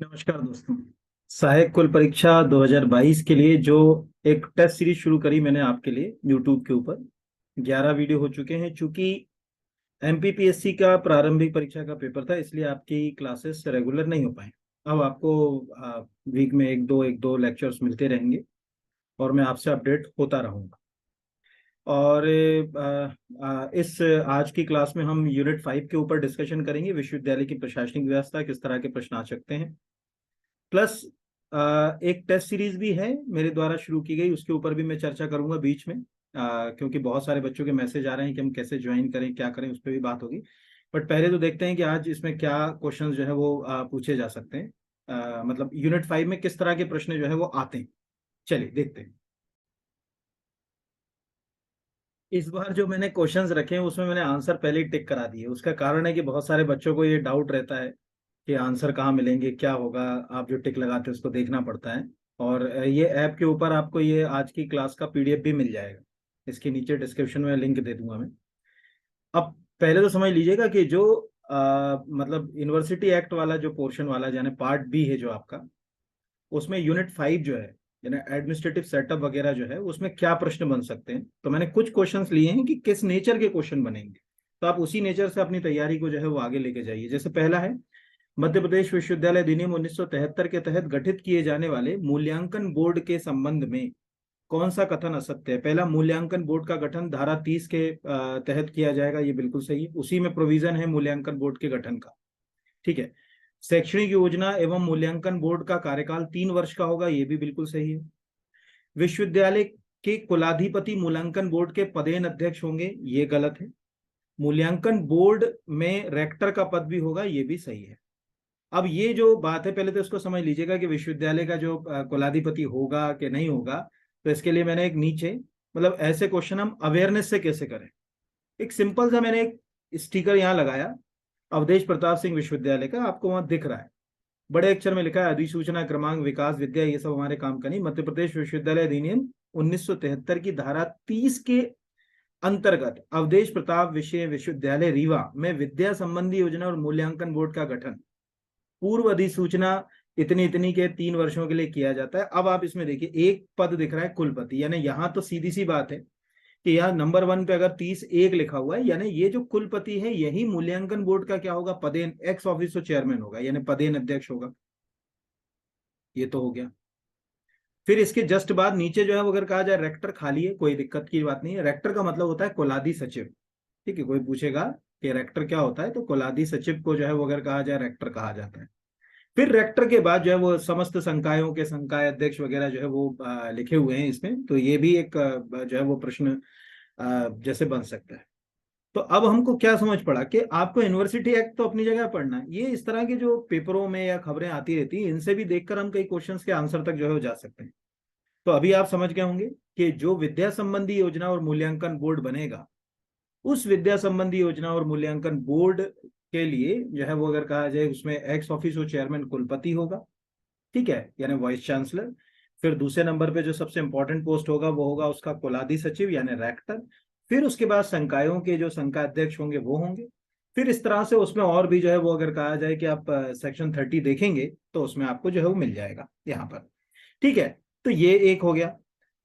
नमस्कार दोस्तों। सहायक कुल परीक्षा 2022 के लिए जो एक टेस्ट सीरीज शुरू करी मैंने आपके लिए यूट्यूब के ऊपर 11 वीडियो हो चुके हैं। चूंकि एमपीपीएससी का प्रारंभिक परीक्षा का पेपर था, इसलिए आपकी क्लासेस रेगुलर नहीं हो पाए। अब आपको वीक में एक दो लेक्चर्स मिलते रहेंगे और मैं आपसे अपडेट होता रहूंगा। और इस आज की क्लास में हम यूनिट 5 के ऊपर डिस्कशन करेंगे। विश्वविद्यालय की प्रशासनिक व्यवस्था, किस तरह के प्रश्न आ सकते हैं, प्लस एक टेस्ट सीरीज भी है मेरे द्वारा शुरू की गई, उसके ऊपर भी मैं चर्चा करूंगा बीच में। क्योंकि बहुत सारे बच्चों के मैसेज आ रहे हैं कि हम कैसे ज्वाइन करें, क्या करें, उस पर भी बात होगी। बट पहले तो देखते हैं कि आज इसमें क्या क्वेश्चन जो है वो पूछे जा सकते हैं। मतलब यूनिट 5 में किस तरह के प्रश्न जो है वो आते हैं। चलिए देखते हैं। इस बार जो मैंने क्वेश्चंस रखे हैं उसमें मैंने आंसर पहले ही टिक करा दिए। उसका कारण है कि बहुत सारे बच्चों को ये डाउट रहता है कि आंसर कहाँ मिलेंगे, क्या होगा। आप जो टिक लगाते हैं उसको देखना पड़ता है। और ये ऐप के ऊपर आपको ये आज की क्लास का पीडीएफ भी मिल जाएगा। इसके नीचे डिस्क्रिप्शन में लिंक दे दूंगा मैं। अब पहले तो समझ लीजिएगा कि जो मतलब यूनिवर्सिटी एक्ट वाला जो पोर्शन वाला यानी पार्ट बी है जो आपका, उसमें यूनिट 5 जो है यानी एडमिनिस्ट्रेटिव सेटअप वगैरह जो है, उसमें क्या प्रश्न बन सकते हैं। तो मैंने कुछ क्वेश्चंस लिए हैं कि किस नेचर के क्वेश्चन बनेंगे। तो आप उसी नेचर से अपनी तैयारी को जो है वो आगे लेके जाइए। जैसे पहला है, मध्य प्रदेश विश्वविद्यालय अधिनियम 1973 के तहत गठित किए जाने वाले मूल्यांकन बोर्ड के संबंध में कौन सा कथन असत्य है। पहला, मूल्यांकन बोर्ड का गठन धारा 30 के तहत किया जाएगा, ये बिल्कुल सही है। उसी में प्रोविजन है मूल्यांकन बोर्ड के गठन का। ठीक है। शैक्षणिक योजना एवं मूल्यांकन बोर्ड का कार्यकाल 3 वर्ष का होगा, ये भी बिल्कुल सही है। विश्वविद्यालय के कुलाधिपति मूल्यांकन बोर्ड के पदेन अध्यक्ष होंगे, ये गलत है। मूल्यांकन बोर्ड में रेक्टर का पद भी होगा, ये भी सही है। अब ये जो बात है, पहले तो इसको समझ लीजिएगा कि विश्वविद्यालय का जो कुलाधिपति होगा कि नहीं होगा। तो इसके लिए मैंने एक नीचे, मतलब ऐसे क्वेश्चन हम अवेयरनेस से कैसे करें, एक सिंपल सा मैंने एक स्टिकर यहाँ लगाया, अवधेश प्रताप सिंह विश्वविद्यालय का, आपको वहां दिख रहा है, बड़े अक्षर में लिखा है अधिसूचना क्रमांक विकास विद्या, ये सब हमारे काम का नहीं। मध्य प्रदेश विश्वविद्यालय अधिनियम 1973 की धारा 30 के अंतर्गत अवधेश प्रताप विषय विश्वविद्यालय रीवा में विद्या संबंधी योजना और मूल्यांकन बोर्ड का गठन पूर्व अधिसूचना इतनी इतनी के 3 वर्षों के लिए किया जाता है। अब आप इसमें देखिए, एक पद दिख रहा है कुलपति, यानी यहाँ तो सीधी सी बात है कि यहाँ नंबर 1 पे अगर 30(1) लिखा हुआ है, यानी ये जो कुलपति है यही मूल्यांकन बोर्ड का क्या होगा, पदेन एक्स ऑफिसो चेयरमैन होगा, यानी पदेन अध्यक्ष होगा। ये तो हो गया। फिर इसके जस्ट बाद नीचे जो है वो अगर कहा जाए रेक्टर खाली है, कोई दिक्कत की बात नहीं है। रेक्टर का मतलब होता है कुलाधि सचिव। ठीक है, कोई पूछेगा कि रेक्टर क्या होता है, तो कुलाधि सचिव को जो है वो अगर कहा जाए रेक्टर कहा जाता है। फिर रेक्टर के बाद जो है वो समस्त संकायों के संकाय अध्यक्ष वगैरह जो है वो लिखे हुए हैं इसमें। तो ये भी एक जो है वो प्रश्न जैसे बन सकता है। तो अब हमको क्या समझ पड़ा कि आपको यूनिवर्सिटी एक्ट तो अपनी जगह पढ़ना है, ये इस तरह की जो पेपरों में या खबरें आती रहती हैं इनसे भी देखकर हम कई क्वेश्चंस के आंसर तक जो है वो जा सकते हैं। तो अभी आप समझ गए होंगे कि जो विद्या संबंधी योजना और मूल्यांकन बोर्ड बनेगा, उस विद्या संबंधी योजना और मूल्यांकन बोर्ड के लिए जो है वो अगर कहा जाए उसमें एक्स ऑफिसो चेयरमैन कुलपति होगा। ठीक है, यानी वाइस चांसलर। फिर दूसरे नंबर पे जो सबसे इंपॉर्टेंट पोस्ट होगा वो होगा उसका कुलाधि सचिव यानी रेक्टर। फिर उसके बाद संकायों के जो संकाय अध्यक्ष होंगे वो होंगे। फिर इस तरह से उसमें और भी जो है वो अगर कहा जाए कि आप सेक्शन 30 देखेंगे तो उसमें आपको जो है वो मिल जाएगा यहाँ पर। ठीक है, तो ये एक हो गया।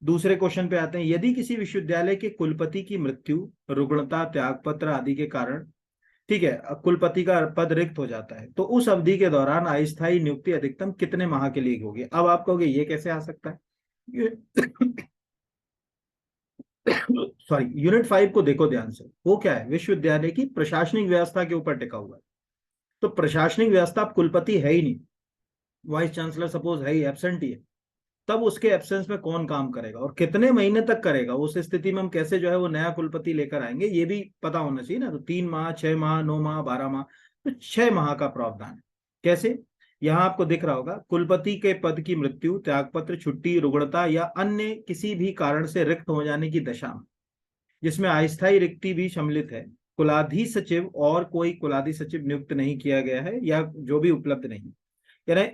दूसरे क्वेश्चन पे आते हैं, यदि किसी विश्वविद्यालय के कुलपति की मृत्यु, रुग्णता, त्यागपत्र आदि के कारण, ठीक है, कुलपति का पद रिक्त हो जाता है, तो उस अवधि के दौरान अस्थायी नियुक्ति अधिकतम कितने माह के लिए होगी। अब आप कहोगे ये कैसे आ सकता है। सॉरी, यूनिट 5 को देखो ध्यान से, वो क्या है, विश्वविद्यालय की प्रशासनिक व्यवस्था के ऊपर टिका हुआ है। तो प्रशासनिक व्यवस्था, कुलपति है ही नहीं, वाइस चांसलर सपोज है ही, एबसेंट ही है, तब उसके एब्सेंस में कौन काम करेगा और कितने महीने तक करेगा। उस स्थिति में हम कैसे जो है वो नया कुलपति लेकर आएंगे, ये भी पता होना चाहिए ना। तो 3 माह, 6 माह, 9 माह, 12 माह, तो 6 माह का प्रावधान है। कैसे, यहाँ आपको दिख रहा होगा, कुलपति के पद की मृत्यु, त्यागपत्र, छुट्टी, रुग्णता या अन्य किसी भी कारण से रिक्त हो जाने की दशा में, जिसमें अस्थायी रिक्ति भी सम्मिलित है, कुलाधि सचिव और कोई कुलाधि सचिव नियुक्त नहीं किया गया है या जो भी उपलब्ध नहीं, यानी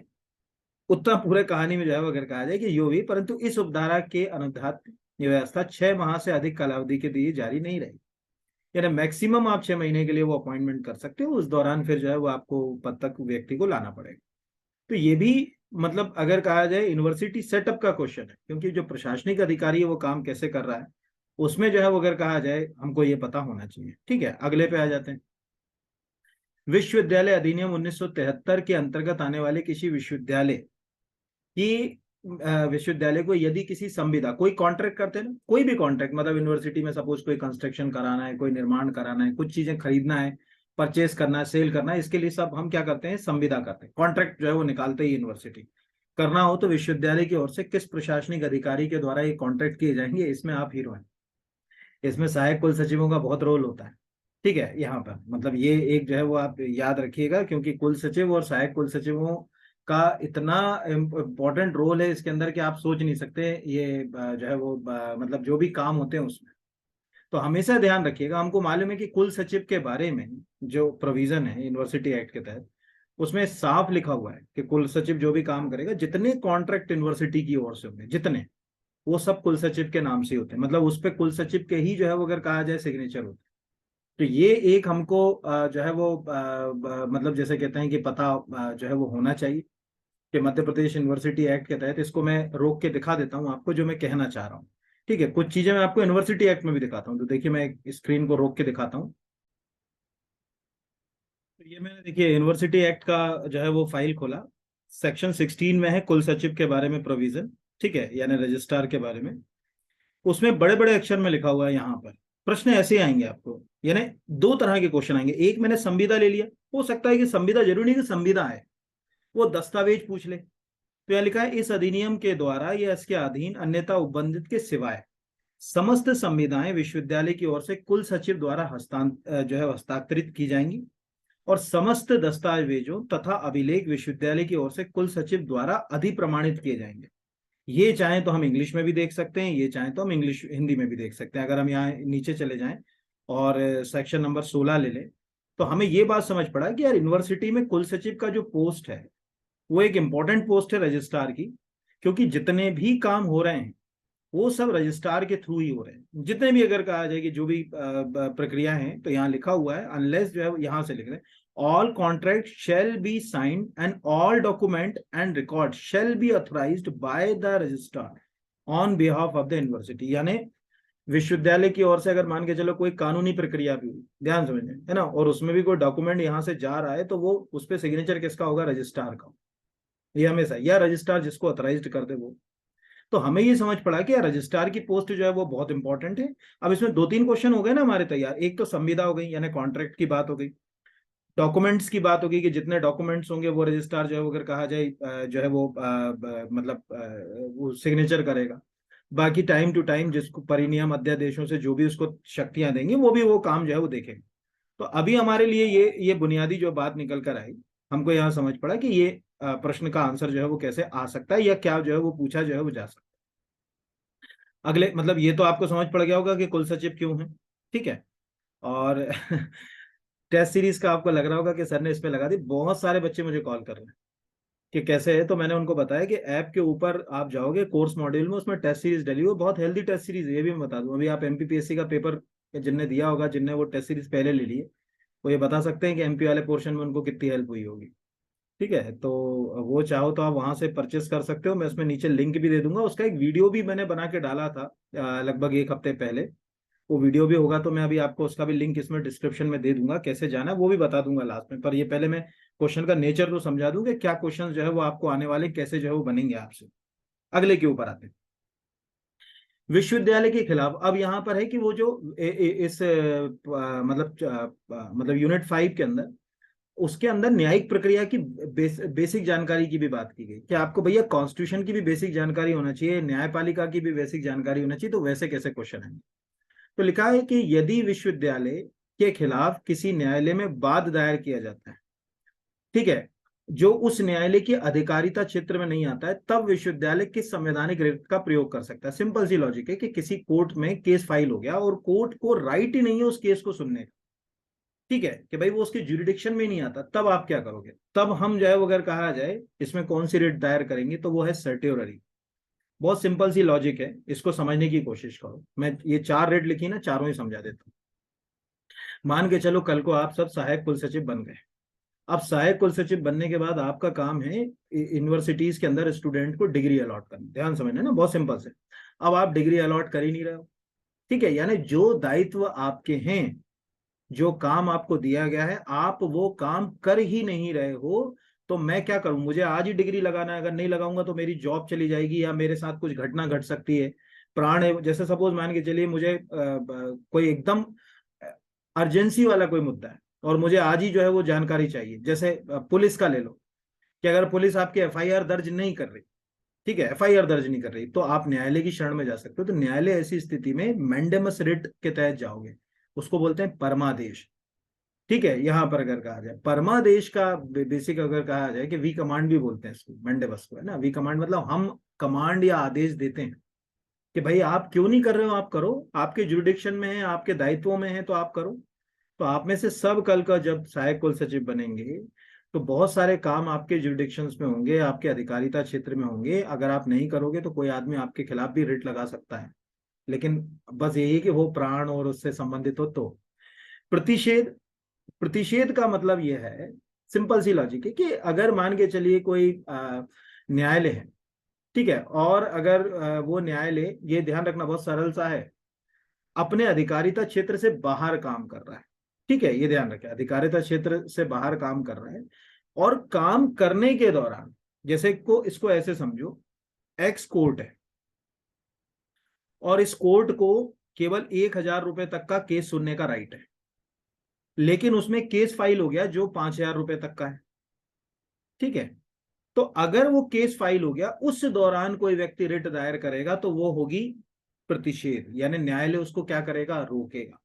उतना पूरे कहानी में जो है वो अगर कहा जाए कि यो भी, परंतु इस उपधारा के अनुधात व्यवस्था 6 माह से अधिक कालावधि के लिए जारी नहीं रहेगी। यानी मैक्सिमम आप 6 महीने के लिए वो अपॉइंटमेंट कर सकते हो, उस दौरान फिर जो है वो आपको पद तक व्यक्ति को लाना पड़ेगा। तो ये भी मतलब अगर कहा जाए यूनिवर्सिटी सेटअप का क्वेश्चन है, क्योंकि जो प्रशासनिक अधिकारी है वो काम कैसे कर रहा है उसमें जो है वो अगर कहा जाए हमको ये पता होना चाहिए। ठीक है, अगले पे आ जाते हैं। विश्वविद्यालय अधिनियम 1973 के अंतर्गत आने वाले किसी विश्वविद्यालय कि विश्वविद्यालय को यदि किसी संविदा, कोई कॉन्ट्रैक्ट करते हैं ना, कोई भी कॉन्ट्रैक्ट, मतलब यूनिवर्सिटी में सपोज कोई कंस्ट्रक्शन कराना है, कोई निर्माण कराना है, कुछ चीजें खरीदना है, परचेस करना है, सेल करना है, इसके लिए सब हम क्या करते हैं, संविदा करते हैं, कॉन्ट्रैक्ट जो है वो निकालते ही यूनिवर्सिटी। करना हो तो विश्वविद्यालय की ओर से किस प्रशासनिक अधिकारी के द्वारा ये कॉन्ट्रैक्ट किए जाएंगे, इसमें आप हीरो हैं। इसमें सहायक कुल सचिवों का बहुत रोल होता है। ठीक है, यहाँ पर मतलब ये एक जो है वो आप याद रखिएगा, क्योंकि कुल सचिव और सहायक कुल सचिवों का इतना इम्पोर्टेंट रोल है इसके अंदर कि आप सोच नहीं सकते। ये जो है वो मतलब जो भी काम होते हैं उसमें, तो हमेशा ध्यान रखिएगा। हमको मालूम है कि कुल सचिव के बारे में जो प्रोविजन है यूनिवर्सिटी एक्ट के तहत, उसमें साफ लिखा हुआ है कि कुल सचिव जो भी काम करेगा, जितने कॉन्ट्रैक्ट यूनिवर्सिटी की ओर से होंगे जितने, वो सब कुल सचिव के नाम से होते हैं। मतलब उस पर कुल सचिव के ही जो है वो अगर कहा जाए सिग्नेचर होते हैं। तो ये एक हमको जो है वो मतलब जैसे कहते हैं कि पता जो है वो होना चाहिए कि मध्य प्रदेश यूनिवर्सिटी एक्ट के तहत, इसको मैं रोक के दिखा देता हूँ आपको जो मैं कहना चाह रहा हूँ। ठीक है, कुछ चीजें मैं आपको यूनिवर्सिटी एक्ट में भी दिखाता हूँ, तो देखिए मैं स्क्रीन को रोक के दिखाता हूँ। तो ये मैंने देखिए यूनिवर्सिटी एक्ट का जो है वो फाइल खोला। सेक्शन 16 में है कुल सचिव के बारे में प्रोविजन। ठीक है, यानी रजिस्ट्रार के बारे में। उसमें बड़े बड़े अक्षर में लिखा हुआ है यहाँ पर। प्रश्न ऐसे आएंगे आपको, यानी दो तरह के क्वेश्चन आएंगे। एक, मैंने संविदा ले लिया, हो सकता है कि संविदा, जरूरी नहीं कि संविदा है, वो दस्तावेज पूछ ले। तो यह लिखा है, इस अधिनियम के द्वारा या इसके अधीन अन्यथा उपबंधित के सिवाय समस्त संविदाएं विश्वविद्यालय की ओर से कुल सचिव द्वारा जो है हस्ताक्षरित की जाएंगी, और समस्त दस्तावेजों तथा अभिलेख विश्वविद्यालय की ओर से कुल सचिव द्वारा अधिप्रमाणित किए जाएंगे। ये चाहे तो हम इंग्लिश में भी देख सकते हैं, ये चाहे तो हम इंग्लिश हिंदी में भी देख सकते हैं। अगर हम यहाँ नीचे चले जाएं और सेक्शन नंबर 16 ले लें, तो हमें ये बात समझ पड़ा कि यार यूनिवर्सिटी में कुल सचिव का जो पोस्ट है वो एक इंपॉर्टेंट पोस्ट है रजिस्ट्रार की, क्योंकि जितने भी काम हो रहे हैं वो सब रजिस्ट्रार के थ्रू ही हो रहे हैं। जितने भी अगर कहा जाए कि जो भी प्रक्रिया है, तो यहाँ लिखा हुआ है, अनलेस जो है यहाँ से लिख रहे हैं, all contract shall be signed and all document and record shall be authorised by the registrar on behalf of the university. यानी विश्वविद्यालय की ओर से अगर मान के चलो कोई कानूनी प्रक्रिया भी हुई, ध्यान समझने है ना, और उसमें भी कोई डॉक्यूमेंट यहाँ से जा रहा है, तो वो उस पर सिग्नेचर किसका होगा, रजिस्ट्रार का। ये हमेशा, या रजिस्ट्रार जिसको ऑथराइज्ड कर दे वो। तो हमें ये समझ पड़ा कि रजिस्ट्रार की पोस्ट जो है वो बहुत इंपॉर्टेंट है। अब इसमें दो तीन क्वेश्चन हो गए ना हमारे तैयार। एक तो संविदा हो गई, यानी कॉन्ट्रैक्ट की बात हो गई। डॉक्यूमेंट्स की बात होगी कि जितने डॉक्यूमेंट्स होंगे वो रजिस्ट्रार जो है अगर कहा जाए जो है वो मतलब वो सिग्नेचर करेगा। बाकी टाइम टू टाइम जिसको परिनियम अध्यादेशों से जो भी उसको शक्तियां देंगे, वो भी वो काम जो है वो देखेंगे। तो अभी हमारे लिए ये बुनियादी जो बात निकल कर आई, हमको यहाँ समझ पड़ा कि ये प्रश्न का आंसर जो है वो कैसे आ सकता है, या क्या जो है वो पूछा जो है वो जा सकता है। अगले, मतलब ये तो आपको समझ पड़ गया होगा कि कुल सचिव क्यों है। ठीक है, और टेस्ट सीरीज का आपको लग रहा होगा कि सर ने इसमें लगा दी। बहुत सारे बच्चे मुझे कॉल कर रहे हैं कि कैसे है, तो मैंने उनको बताया कि ऐप के ऊपर आप जाओगे कोर्स मॉड्यूल में, उसमें टेस्ट सीरीज डली हुई, बहुत हेल्दी टेस्ट सीरीज है। ये भी मैं बता दूं, अभी आप एमपीपीएससी का पेपर जिनने दिया होगा, जिनने वो टेस्ट सीरीज पहले ले लिए, वो ये बता सकते हैं कि एमपी वाले पोर्शन में उनको कितनी हेल्प हुई होगी। ठीक है, तो वो चाहो तो आप वहां से परचेस कर सकते हो। मैं उसमें नीचे लिंक भी दे दूंगा, उसका एक वीडियो भी मैंने बना के डाला था लगभग एक हफ्ते पहले। वो वीडियो भी होगा तो मैं अभी आपको उसका भी लिंक इसमें डिस्क्रिप्शन में दे दूंगा, कैसे जाना है वो भी बता दूंगा लास्ट में। पर ये पहले मैं क्वेश्चन का नेचर तो समझा दूं कि क्या क्वेश्चन जो है वो आपको आने वाले, कैसे जो है वो बनेंगे आपसे। अगले के ऊपर आते हैं, विश्वविद्यालय के खिलाफ। अब यहाँ पर है कि वो जो इस मतलब यूनिट 5 के अंदर, उसके अंदर न्यायिक प्रक्रिया की बेसिक जानकारी की भी बात की गई कि आपको भैया कॉन्स्टिट्यूशन की भी बेसिक जानकारी होना चाहिए, न्यायपालिका की भी बेसिक जानकारी होना चाहिए। तो वैसे कैसे क्वेश्चन है, तो लिखा है कि यदि विश्वविद्यालय के खिलाफ किसी न्यायालय में वाद दायर किया जाता है, ठीक है, जो उस न्यायालय की अधिकारिता क्षेत्र में नहीं आता है, तब विश्वविद्यालय किस संवैधानिक रिट का प्रयोग कर सकता है। सिंपल सी लॉजिक है कि किसी कोर्ट में केस फाइल हो गया और कोर्ट को राइट ही नहीं है उस केस को सुनने का, ठीक है, कि भाई वो उसके ज्यूरिडिक्शन में नहीं आता, तब आप क्या करोगे। तब हम जो है अगर कहा जाए इसमें कौन सी रिट दायर करेंगे, तो वो है सर्टियोररी। बहुत सिंपल सी लॉजिक है, इसको समझने की कोशिश करो। मैं ये 4 रिट लिखी ना, चारों ही समझा देता हूँ। मान के चलो कल को आप सब सहायक कुल सचिव बन गए, ठीक है, और आपको पता है कि अब सहायक कुल सचिव बनने के बाद आपका काम है यूनिवर्सिटीज के अंदर स्टूडेंट को डिग्री अलॉट करना। ध्यान समझना ना, बहुत सिंपल से। अब आप डिग्री अलॉट कर ही नहीं रहे हो, ठीक है, यानी जो दायित्व आपके हैं, जो काम आपको दिया गया है, आप वो काम कर ही नहीं रहे हो। तो मैं क्या करूं, मुझे आज ही डिग्री लगाना है, अगर नहीं लगाऊंगा तो मेरी जॉब चली जाएगी या मेरे साथ कुछ घटना घट सकती है, प्राण है। जैसे सपोज मान के चलिए मुझे कोई एकदम अर्जेंसी वाला कोई मुद्दा है और मुझे आज ही जो है वो जानकारी चाहिए, जैसे पुलिस का ले लो, कि अगर पुलिस आपकी एफआईआर दर्ज नहीं कर रही, ठीक है, एफआईआर दर्ज नहीं कर रही, तो आप न्यायालय की शरण में जा सकते हो। तो न्यायालय ऐसी स्थिति में मैंडेमस रिट के तहत जाओगे, उसको बोलते हैं परमादेश। ठीक है, यहां पर अगर कहा जाए परमादेश का बेसिक अगर कहा जाए कि वी कमांड भी बोलते हैं इसको, मैंडेबस को, है ना। वी कमांड मतलब हम कमांड या आदेश देते हैं कि भाई आप क्यों नहीं कर रहे हो, आप करो, आपके जुरिडिक्शन में है, आपके दायित्वों में है, तो आप करो। तो आप में से सब कल का जब सहायक कुल सचिव बनेंगे तो बहुत सारे काम आपके जुरिडिक्शंस में होंगे, आपके अधिकारिता क्षेत्र में होंगे। अगर आप नहीं करोगे तो कोई आदमी आपके खिलाफ भी रिट लगा सकता है, लेकिन बस यही कि वो प्राण और उससे संबंधित हो। तो प्रतिषेध, प्रतिषेध का मतलब यह है, सिंपल सी लॉजिक है कि अगर मान के चलिए कोई न्यायालय है, ठीक है, और अगर वो न्यायालय, ये ध्यान रखना बहुत सरल सा है, अपने अधिकारिता क्षेत्र से बाहर काम कर रहा है, ठीक है, ये ध्यान रखें, अधिकारिता क्षेत्र से बाहर काम कर रहा है, और काम करने के दौरान, जैसे को इसको ऐसे समझो, एक्स कोर्ट है और इस कोर्ट को केवल 1,000 रुपए तक का केस सुनने का राइट है, लेकिन उसमें केस फाइल हो गया जो 5,000 रुपए तक का है, ठीक है। तो अगर वो केस फाइल हो गया, उस दौरान कोई व्यक्ति रिट दायर करेगा तो वो होगी प्रतिषेध, यानी न्यायालय उसको क्या करेगा, रोकेगा।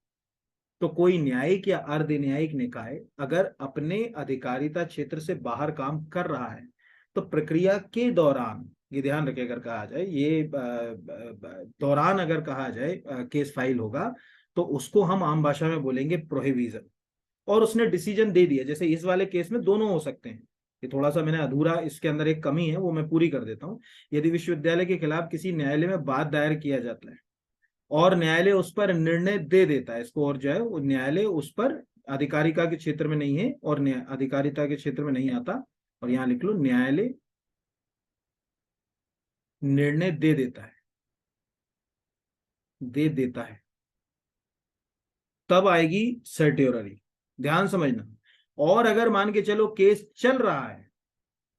तो कोई न्यायिक या अर्ध न्यायिक निकाय अगर अपने अधिकारिता क्षेत्र से बाहर काम कर रहा है तो प्रक्रिया के दौरान, ये ध्यान रखें, अगर कहा जाए ये दौरान अगर कहा जाए केस फाइल होगा, तो उसको हम आम भाषा में बोलेंगे प्रोहिबिशन। और उसने डिसीजन दे दिया, जैसे इस वाले केस में दोनों हो सकते हैं, ये थोड़ा सा मैंने अधूरा, इसके अंदर एक कमी है वो मैं पूरी कर देता हूं। यदि विश्वविद्यालय के खिलाफ किसी न्यायालय में वाद दायर किया जाता है और न्यायालय उस पर निर्णय दे देता है, इसको और जो है वो न्यायालय उस पर अधिकारिता के क्षेत्र में नहीं है और अधिकारिता के क्षेत्र में नहीं आता, और यहां लिख लो न्यायालय निर्णय दे देता है, दे देता है, तब आएगी सर्ट्योररी। ध्यान समझना। और अगर मान के चलो केस चल रहा है,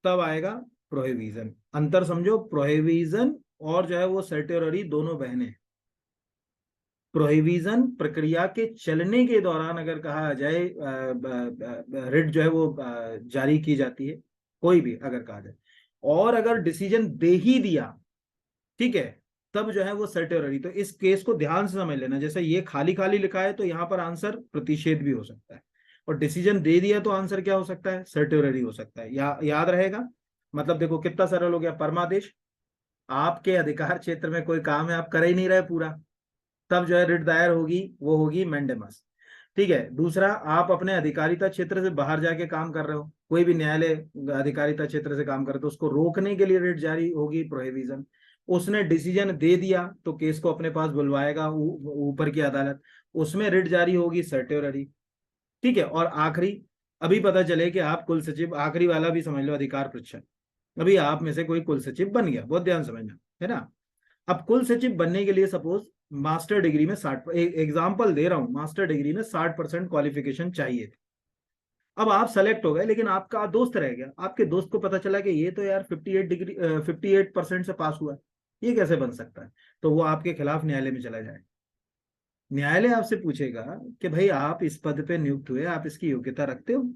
तब आएगा प्रोहिबिशन। अंतर समझो, प्रोहिबिशन और जो है वो सर्ट्योररी दोनों बहने हैं। प्रोहिबिशन प्रक्रिया के चलने के दौरान अगर कहा जाए रिट जो है वो जारी की जाती है, कोई भी अगर कहा जाए, और अगर डिसीजन दे ही दिया, ठीक है, तब जो है वो सर्ट्योररी। तो इस केस को ध्यान से समझ लेना, जैसे ये खाली खाली लिखा है तो यहां पर आंसर प्रतिषेध भी हो सकता है, और डिसीजन दे दिया तो आंसर क्या हो सकता है, सर्ट्योररी हो सकता है। याद रहेगा, मतलब देखो कितना सरल हो गया। परमादेश, आपके अधिकार क्षेत्र में कोई काम है, आप कर ही नहीं रहे पूरा, तब जो है रिट दायर होगी, वो होगी मैंडेमस। ठीक है। दूसरा, आप अपने अधिकारिता क्षेत्र से बाहर जाके काम कर रहे हो, कोई भी न्यायालय अधिकारिता क्षेत्र से काम करे तो उसको रोकने के लिए रिट जारी होगी, प्रोहिबिशन। उसने डिसीजन दे दिया तो केस को अपने पास बुलवाएगा ऊपर की अदालत, उसमें रिट जारी होगी, सर्ट्योररी। ठीक है। और आखिरी, अभी पता चले कि आप कुल सचिव, आखिरी वाला भी समझ लो, अधिकार परीक्षण। अभी आप में से कोई कुल सचिव बन गया, बहुत ध्यान समझना, है ना। अब कुल सचिव बनने के लिए सपोज मास्टर डिग्री में 60, एग्जाम्पल दे रहा हूं, मास्टर डिग्री में 60% क्वालिफिकेशन चाहिए थी। अब आप सेलेक्ट हो गए, लेकिन आपका दोस्त रह गया, आपके दोस्त को पता चला कि ये तो यार 58% से पास हुआ है, ये कैसे बन सकता है, तो वो आपके खिलाफ न्यायालय में चला जाए। न्यायालय आपसे पूछेगा कि भाई आप इस पद पे नियुक्त हुए, आप इसकी योग्यता रखते हो,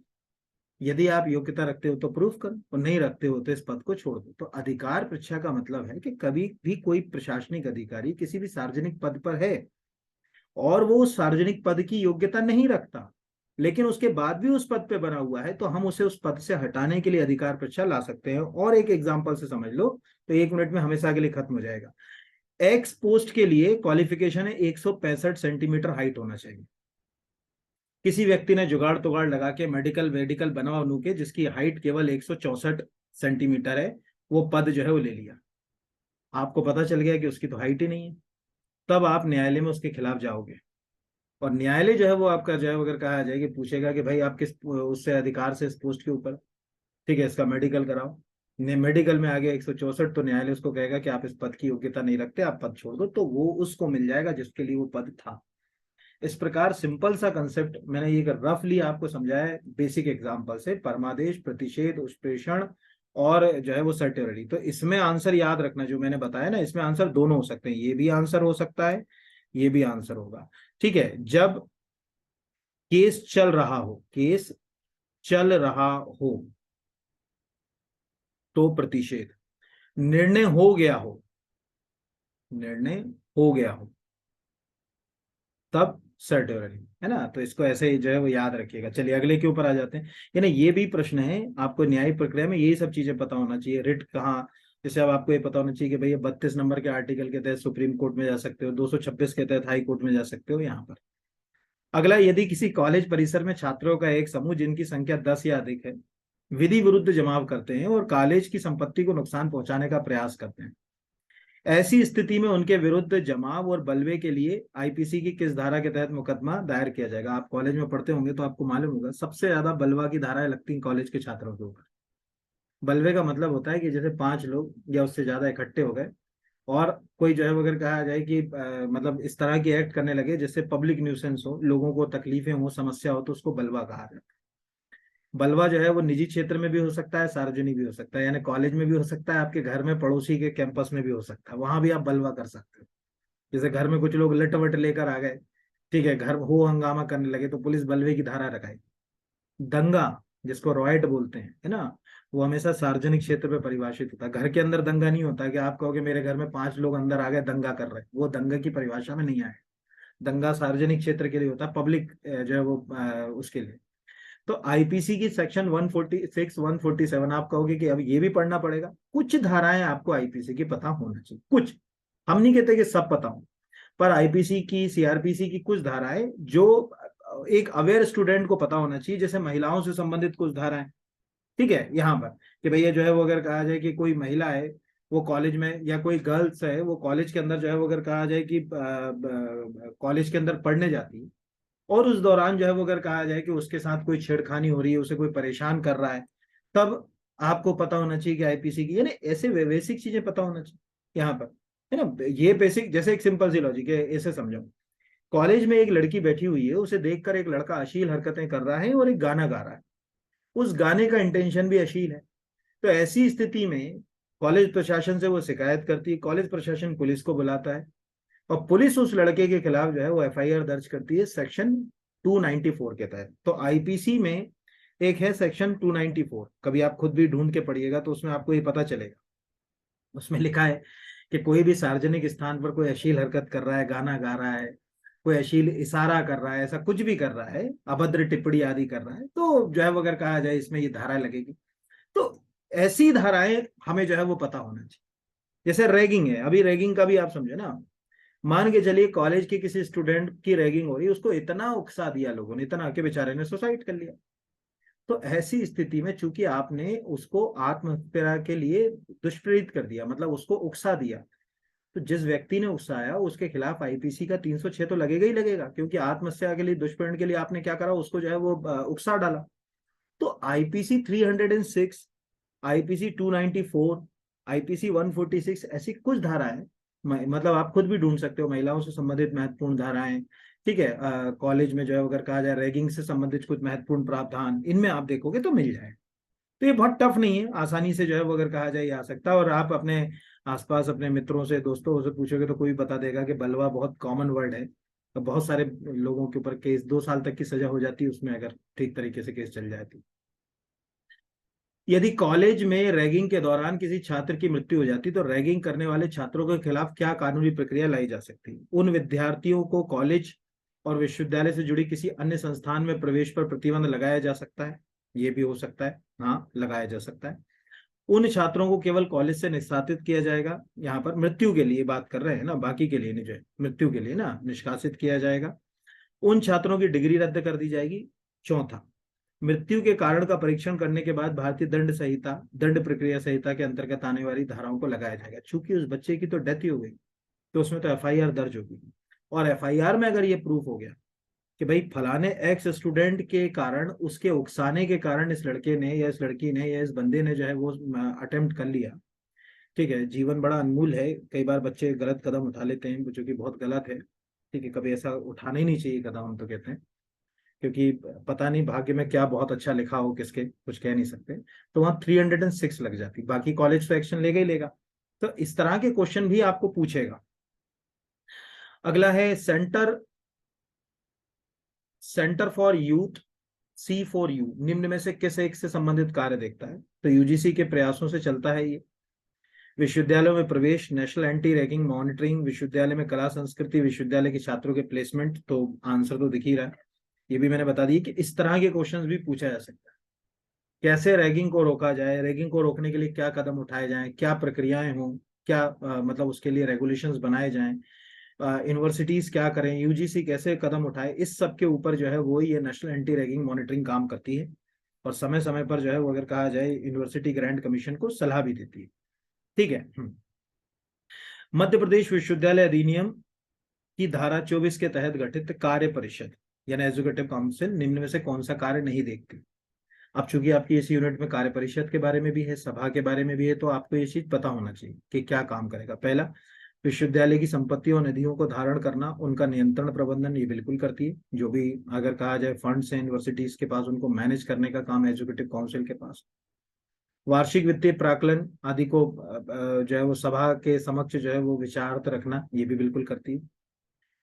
यदि आप योग्यता रखते हो तो प्रूफ करो, और नहीं रखते हो तो इस पद को छोड़ दो। तो अधिकार परीक्षा का मतलब है कि कभी भी कोई प्रशासनिक अधिकारी किसी भी सार्वजनिक पद पर है और वो उस सार्वजनिक पद की योग्यता नहीं रखता, लेकिन उसके बाद भी उस पद पे बना हुआ है, तो हम उसे उस पद से हटाने के लिए अधिकार परीक्षा ला सकते हैं। और एक एग्जाम्पल से समझ लो तो 1 मिनट में हमेशा के लिए खत्म हो जाएगा। एक्स पोस्ट के लिए क्वालिफिकेशन है 165 सेंटीमीटर हाइट होना चाहिए। किसी व्यक्ति ने जुगाड़ तुगाड़ लगा के मेडिकल वेडिकल बनवा बनू के जिसकी हाइट केवल 164 सेंटीमीटर है, वो पद जो है वो ले लिया, आपको पता चल गया कि उसकी तो हाइट ही नहीं है, तब आप न्यायालय में उसके खिलाफ जाओगे। और न्यायालय जो है वो आपका जो है अगर कहा जाए कि पूछेगा कि भाई आप किस उससे अधिकार से इस पोस्ट के ऊपर, ठीक है, इसका मेडिकल कराओ, ने मेडिकल में आ गया 164, तो न्यायालय उसको कहेगा कि आप इस पद की योग्यता नहीं रखते, आप पद छोड़ दो, तो वो उसको मिल जाएगा जिसके लिए वो पद था। इस प्रकार सिंपल सा कंसेप्ट मैंने ये रफली आपको समझाया है बेसिक एग्जांपल से, परमादेश, प्रतिषेध, उत्प्रेषण और जो है वो सर्टेरिटी। तो इसमें आंसर याद रखना जो मैंने बताया ना, इसमें आंसर दोनों हो सकते हैं, ये भी आंसर हो सकता है, ये भी आंसर होगा। ठीक है, जब केस चल रहा हो, केस चल रहा हो तो प्रतिषेध, निर्णय हो गया हो, निर्णय हो गया हो तब सर्टेनिटी, है ना। तो इसको ऐसे ही जो है वो याद रखिएगा। चलिए अगले के ऊपर आ जाते हैं। यानी ये भी प्रश्न है, आपको न्यायिक प्रक्रिया में यही सब चीजें पता होना चाहिए। रिट कहाँ, जैसे अब आपको ये पता होना चाहिए कि भैया 32 नंबर के आर्टिकल के तहत सुप्रीम कोर्ट में जा सकते हो, 226 के तहत हाई कोर्ट में जा सकते हो यहाँ पर। अगला, यदि किसी कॉलेज परिसर में छात्रों का एक समूह जिनकी संख्या 10 या अधिक है विधि विरुद्ध जमाव करते हैं और कॉलेज की संपत्ति को नुकसान पहुंचाने का प्रयास करते हैं, ऐसी स्थिति में उनके विरुद्ध जमाव और बलवे के लिए आईपीसी की किस धारा के तहत मुकदमा दायर किया जाएगा? आप कॉलेज में पढ़ते होंगे तो आपको मालूम होगा, सबसे ज्यादा बलवा की धाराएं लगती हैं कॉलेज के छात्रों के ऊपर। बलवे का मतलब होता है कि जैसे 5 लोग या उससे ज्यादा इकट्ठे हो गए और कोई जो है वो अगर कहा जाए कि मतलब इस तरह की एक्ट करने लगे जिससे पब्लिक न्यूसेंस हो, लोगों को तकलीफें हो, समस्या हो, तो उसको बलवा कहा जाता है। बलवा जो है वो निजी क्षेत्र में भी हो सकता है, सार्वजनिक भी हो सकता है, यानी कॉलेज में भी हो सकता है, आपके घर में पड़ोसी के कैंपस में भी हो सकता है, वहां भी आप बलवा कर सकते हो। जैसे घर में कुछ लोग लट वट लेकर आ गए, ठीक है, घर हो हंगामा करने लगे, तो पुलिस बलवे की धारा लगाई। दंगा, जिसको रॉयट बोलते हैं, है ना, वो हमेशा सार्वजनिक क्षेत्र में परिभाषित होता है। घर के अंदर दंगा नहीं होता कि आप कहोगे मेरे घर में 5 लोग अंदर आ गए दंगा कर रहे हैं, वो दंगा की परिभाषा में नहीं आए। दंगा सार्वजनिक क्षेत्र के लिए होता है, पब्लिक जो है वो उसके लिए। तो आईपीसी की सेक्शन 146 147, आप कहोगे कि अब ये भी पढ़ना पड़ेगा। कुछ धाराएं आपको आईपीसी की पता होना चाहिए, कुछ, हम नहीं कहते कि सब पता हो, पर आईपीसी की, सीआरपीसी की कुछ धाराएं जो एक अवेयर स्टूडेंट को पता होना चाहिए, जैसे महिलाओं से संबंधित कुछ धाराएं। ठीक है, यहाँ पर कि भैया जो है वो अगर कहा जाए कि कोई महिला है वो कॉलेज में, या कोई गर्ल्स है वो कॉलेज के अंदर जो है वो अगर कहा जाए कि कॉलेज के अंदर पढ़ने जाती है, और उस दौरान जो है वो अगर कहा जाए कि उसके साथ कोई छेड़खानी हो रही है, उसे कोई परेशान कर रहा है, तब आपको पता होना चाहिए कि आईपीसी की, यानी ऐसे बेसिक चीजें पता होना चाहिए यहाँ पर, है ना। ये बेसिक, जैसे एक सिंपल सी लॉजिक है, ऐसे समझो। कॉलेज में एक लड़की बैठी हुई है, उसे देखकर एक लड़का अश्लील हरकतें कर रहा है और एक गाना गा रहा है, उस गाने का इंटेंशन भी अश्लील है। तो ऐसी स्थिति में कॉलेज प्रशासन से वो शिकायत करती है, कॉलेज प्रशासन पुलिस को बुलाता है, और पुलिस उस लड़के के खिलाफ जो है वो एफआईआर दर्ज करती है सेक्शन 294 के तहत। तो आईपीसी में एक है सेक्शन 294, कभी आप खुद भी ढूंढ के पढ़िएगा तो उसमें आपको ये पता चलेगा। उसमें लिखा है कि कोई भी सार्वजनिक स्थान पर कोई अश्लील हरकत कर रहा है, गाना गा रहा है, कोई अश्लील इशारा कर रहा है, ऐसा कुछ भी कर रहा है, अभद्र टिप्पणी आदि कर रहा है, तो जो है वो अगर कहा जाए इसमें ये धारा लगेगी। तो ऐसी धाराएं हमें जो है वो पता होना चाहिए। जैसे रैगिंग है, अभी रैगिंग का भी आप समझे ना, मान के चलिए कॉलेज के किसी स्टूडेंट की रैगिंग हो रही है, उसको इतना उकसा दिया लोगों ने, इतना कि बेचारे ने सुसाइड कर लिया। तो ऐसी स्थिति में चूंकि आपने उसको आत्महत्या के लिए दुष्प्रेरित कर दिया, मतलब उसको उकसा दिया, तो जिस व्यक्ति ने उकसाया उसके खिलाफ आईपीसी का 306 तो लगेगा ही लगेगा, क्योंकि आत्महत्या के लिए, दुष्प्रेरण के लिए आपने क्या करा, उसको जो है वो उकसा डाला। तो आईपीसी 306, आईपीसी 294, आईपीसी 146, ऐसी कुछ धाराएं, मतलब आप खुद भी ढूंढ सकते हो, महिलाओं से संबंधित महत्वपूर्ण धाराएं, ठीक है, कॉलेज में जो है अगर कहा जाए रैगिंग से संबंधित कुछ महत्वपूर्ण प्रावधान, इनमें आप देखोगे तो मिल जाए। तो ये बहुत टफ नहीं है, आसानी से जो है वो अगर कहा जाए आ सकता है। और आप अपने आसपास अपने मित्रों से, दोस्तों से पूछोगे तो कोई बता देगा कि बलवा बहुत कॉमन वर्ड है, तो बहुत सारे लोगों के ऊपर केस 2 साल तक की सजा हो जाती है उसमें, अगर ठीक तरीके से केस चल जाए तो। यदि कॉलेज में रैगिंग के दौरान किसी छात्र की मृत्यु हो जाती तो रैगिंग करने वाले छात्रों के खिलाफ क्या कानूनी प्रक्रिया लाई जा सकती है? उन विद्यार्थियों को कॉलेज और विश्वविद्यालय से जुड़ी किसी अन्य संस्थान में प्रवेश पर प्रतिबंध लगाया जा सकता है, ये भी हो सकता है, हाँ लगाया जा सकता है। उन छात्रों को केवल कॉलेज से निष्कासित किया जाएगा, यहाँ पर मृत्यु के लिए बात कर रहे हैं ना, बाकी के लिए नहीं, जो है मृत्यु के लिए ना निष्कासित किया जाएगा। उन छात्रों की डिग्री रद्द कर दी जाएगी। चौथा, मृत्यु के कारण का परीक्षण करने के बाद भारतीय दंड संहिता, दंड प्रक्रिया संहिता के अंतर्गत आने वाली धाराओं को लगाया जाएगा। चूंकि उस बच्चे की तो डेथ ही हो गई, तो उसमें तो एफआईआर दर्ज होगी, और एफआईआर में अगर ये प्रूफ हो गया कि भाई फलाने एक्स स्टूडेंट के कारण, उसके उकसाने के कारण इस लड़के ने या इस लड़की ने या इस बंदे ने जो है वो अटेम्प्ट कर लिया। ठीक है, जीवन बड़ा अनमोल है, कई बार बच्चे गलत कदम उठा लेते हैं जो कि बहुत गलत है। ठीक है, कभी ऐसा उठाना ही नहीं चाहिए कदम, हम तो कहते हैं, क्योंकि पता नहीं भाग्य में क्या बहुत अच्छा लिखा हो किसके, कुछ कह नहीं सकते। तो वहाँ 306 लग जाती, बाकी कॉलेज तो एक्शन लेगा ही लेगा। तो इस तरह के क्वेश्चन भी आपको पूछेगा। अगला है centre, centre for youth, C4U निम्न में से किस एक से संबंधित कार्य देखता है? तो यूजीसी के प्रयासों से चलता है ये। विश्वविद्यालयों में प्रवेश, नेशनल एंटी रैगिंग मॉनिटरिंग, विश्वविद्यालय में कला संस्कृति, विश्वविद्यालय के छात्रों के प्लेसमेंट। तो आंसर तो दिख ही रहा है, ये भी मैंने बता दी कि इस तरह के क्वेश्चंस भी पूछा जा सकता है। कैसे रैगिंग को रोका जाए, रैगिंग को रोकने के लिए क्या कदम उठाए जाएं, क्या प्रक्रियाएं हों, क्या मतलब उसके लिए रेगुलेशंस बनाए जाएं, यूनिवर्सिटीज क्या करें, यूजीसी कैसे कदम उठाए, इस सब के ऊपर जो है वो ये नेशनल एंटी रैगिंग मॉनिटरिंग काम करती है। और समय समय पर जो है वो अगर कहा जाए यूनिवर्सिटी ग्रांट कमीशन को सलाह भी देती है। ठीक है। मध्य प्रदेश विश्वविद्यालय अधिनियम की धारा 24 के तहत गठित कार्य परिषद यानी एजुकेटिव काउंसिल निम्न में से कौन सा कार्य नहीं देखती? अब चूंकि आपकी इस यूनिट में कार्य परिषद के बारे में भी है, सभा के बारे में भी है, तो आपको ये चीज पता होना चाहिए कि क्या काम करेगा। पहला, विश्वविद्यालय की संपत्ति और निधियों को धारण करना, उनका नियंत्रण प्रबंधन ये बिल्कुल करती है। जो भी अगर कहा जाए फंड्स हैं यूनिवर्सिटीज के पास, उनको मैनेज करने का काम एजुकेटिव काउंसिल के पास। वार्षिक वित्तीय प्राक्कलन आदि को जो है वो सभा के समक्ष जो है वो विचारार्थ रखना, ये भी बिल्कुल करती है।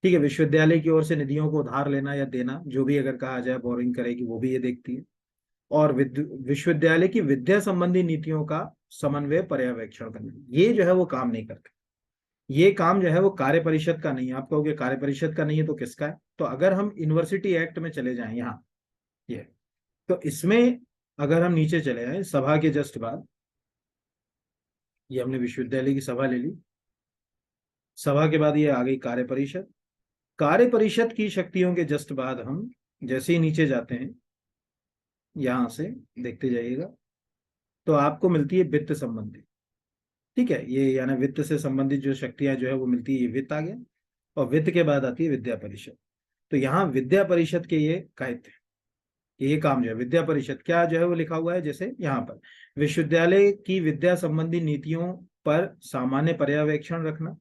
ठीक है, विश्वविद्यालय की ओर से निधियों को उधार लेना या देना, जो भी अगर कहा जाए बोरिंग करेगी, वो भी ये देखती है। और विश्वविद्यालय की विद्या संबंधी नीतियों का समन्वय पर्यवेक्षण करना, ये जो है वो काम नहीं करते। ये काम जो है वो कार्य परिषद का नहीं है। आप कहोगे कार्य परिषद का नहीं है तो किसका है? तो अगर हम यूनिवर्सिटी एक्ट में चले जाएं यहाँ, ये तो इसमें अगर हम नीचे चले जाएं सभा के जस्ट बाद, ये हमने विश्वविद्यालय की सभा ले ली, सभा के बाद ये आ गई कार्य परिषद। कार्य परिषद की शक्तियों के जस्ट बाद हम जैसे ही नीचे जाते हैं, यहां से देखते जाइएगा, तो आपको मिलती है वित्त संबंधी। ठीक है, ये यानी वित्त से संबंधित जो शक्तियां जो है वो मिलती है, ये वित्त आ गया। और वित्त के बाद आती है विद्या परिषद। तो यहाँ विद्या परिषद के ये कायदे, ये काम जो है विद्या परिषद क्या जो है वो लिखा हुआ है, जैसे यहाँ पर विश्वविद्यालय की विद्या संबंधी नीतियों पर सामान्य पर्यवेक्षण रखना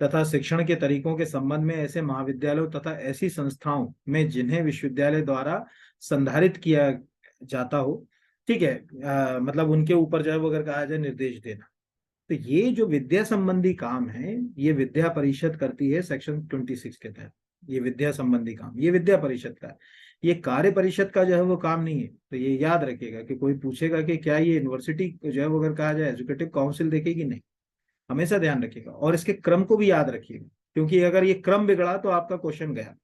तथा शिक्षण के तरीकों के संबंध में ऐसे महाविद्यालयों तथा ऐसी संस्थाओं में जिन्हें विश्वविद्यालय द्वारा संधारित किया जाता हो। ठीक है, मतलब उनके ऊपर जो है वो अगर कहा जाए निर्देश देना। तो ये जो विद्या संबंधी काम है, ये विद्या परिषद करती है सेक्शन 26 के तहत। ये विद्या संबंधी काम ये विद्या परिषद का है, ये कार्य परिषद का जो है वो काम नहीं है। तो ये याद रखिएगा कि कोई पूछेगा कि क्या ये यूनिवर्सिटी जो है वो अगर कहा जाए एजुकेटिव काउंसिल देखेगी, नहीं। हमेशा ध्यान रखिएगा और इसके क्रम को भी याद रखिएगा, क्योंकि अगर ये क्रम बिगड़ा तो आपका क्वेश्चन गया।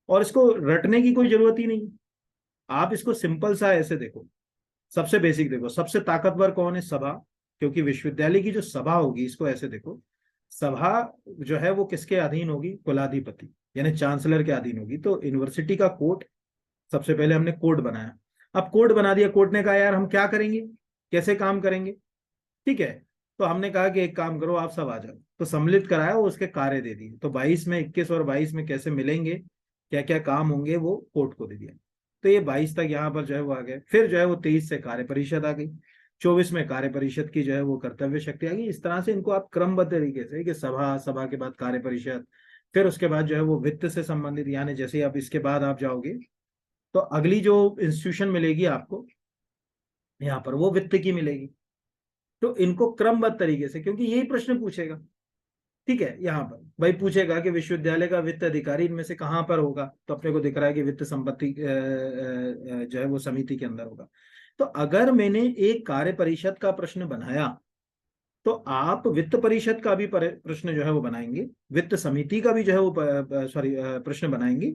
और इसको रटने की कोई जरूरत ही नहीं, आप इसको सिंपल सा ऐसे देखो। सबसे बेसिक देखो, सबसे ताकतवर कौन है? सभा। क्योंकि विश्वविद्यालय की जो सभा होगी, इसको ऐसे देखो, सभा जो है वो किसके अधीन होगी? कुलाधिपति यानी चांसलर के अधीन होगी। तो यूनिवर्सिटी का कोर्ट, सबसे पहले हमने कोर्ट बनाया। अब कोर्ट बना दिया, कोर्ट ने कहा यार हम क्या करेंगे, कैसे काम करेंगे? ठीक है, तो हमने कहा कि एक काम करो, आप सब आ जाओ। तो सम्मिलित कराया और उसके कार्य दे दिए। तो 22 में 21 और 22 में कैसे मिलेंगे, क्या क्या काम होंगे, वो कोर्ट को दे दिया। तो ये 22 तक यहाँ पर जो है वो आ गए। फिर जो है वो 23 से कार्य परिषद आ गई, 24 में कार्य परिषद की जो है वो कर्तव्य शक्ति आ गई। इस तरह से इनको आप क्रमबद्ध तरीके से कि सभा, सभा के बाद कार्य परिषद, फिर उसके बाद जो है वो वित्त से संबंधित, यानी जैसे आप इसके बाद आप जाओगे तो अगली जो इंस्टीट्यूशन मिलेगी आपको यहाँ पर, वो वित्त की मिलेगी। तो इनको क्रमबद्ध तरीके से, क्योंकि यही प्रश्न पूछेगा। ठीक है, यहाँ पर भाई पूछेगा कि विश्वविद्यालय का वित्त अधिकारी इनमें से कहाँ पर होगा, तो अपने को दिख रहा है कि वित्त संपत्ति जो है वो समिति के अंदर होगा। तो अगर मैंने एक कार्य परिषद का प्रश्न बनाया, तो आप वित्त परिषद का भी प्रश्न जो है वो बनाएंगे, वित्त समिति का भी जो है वो सॉरी प्रश्न बनाएंगे।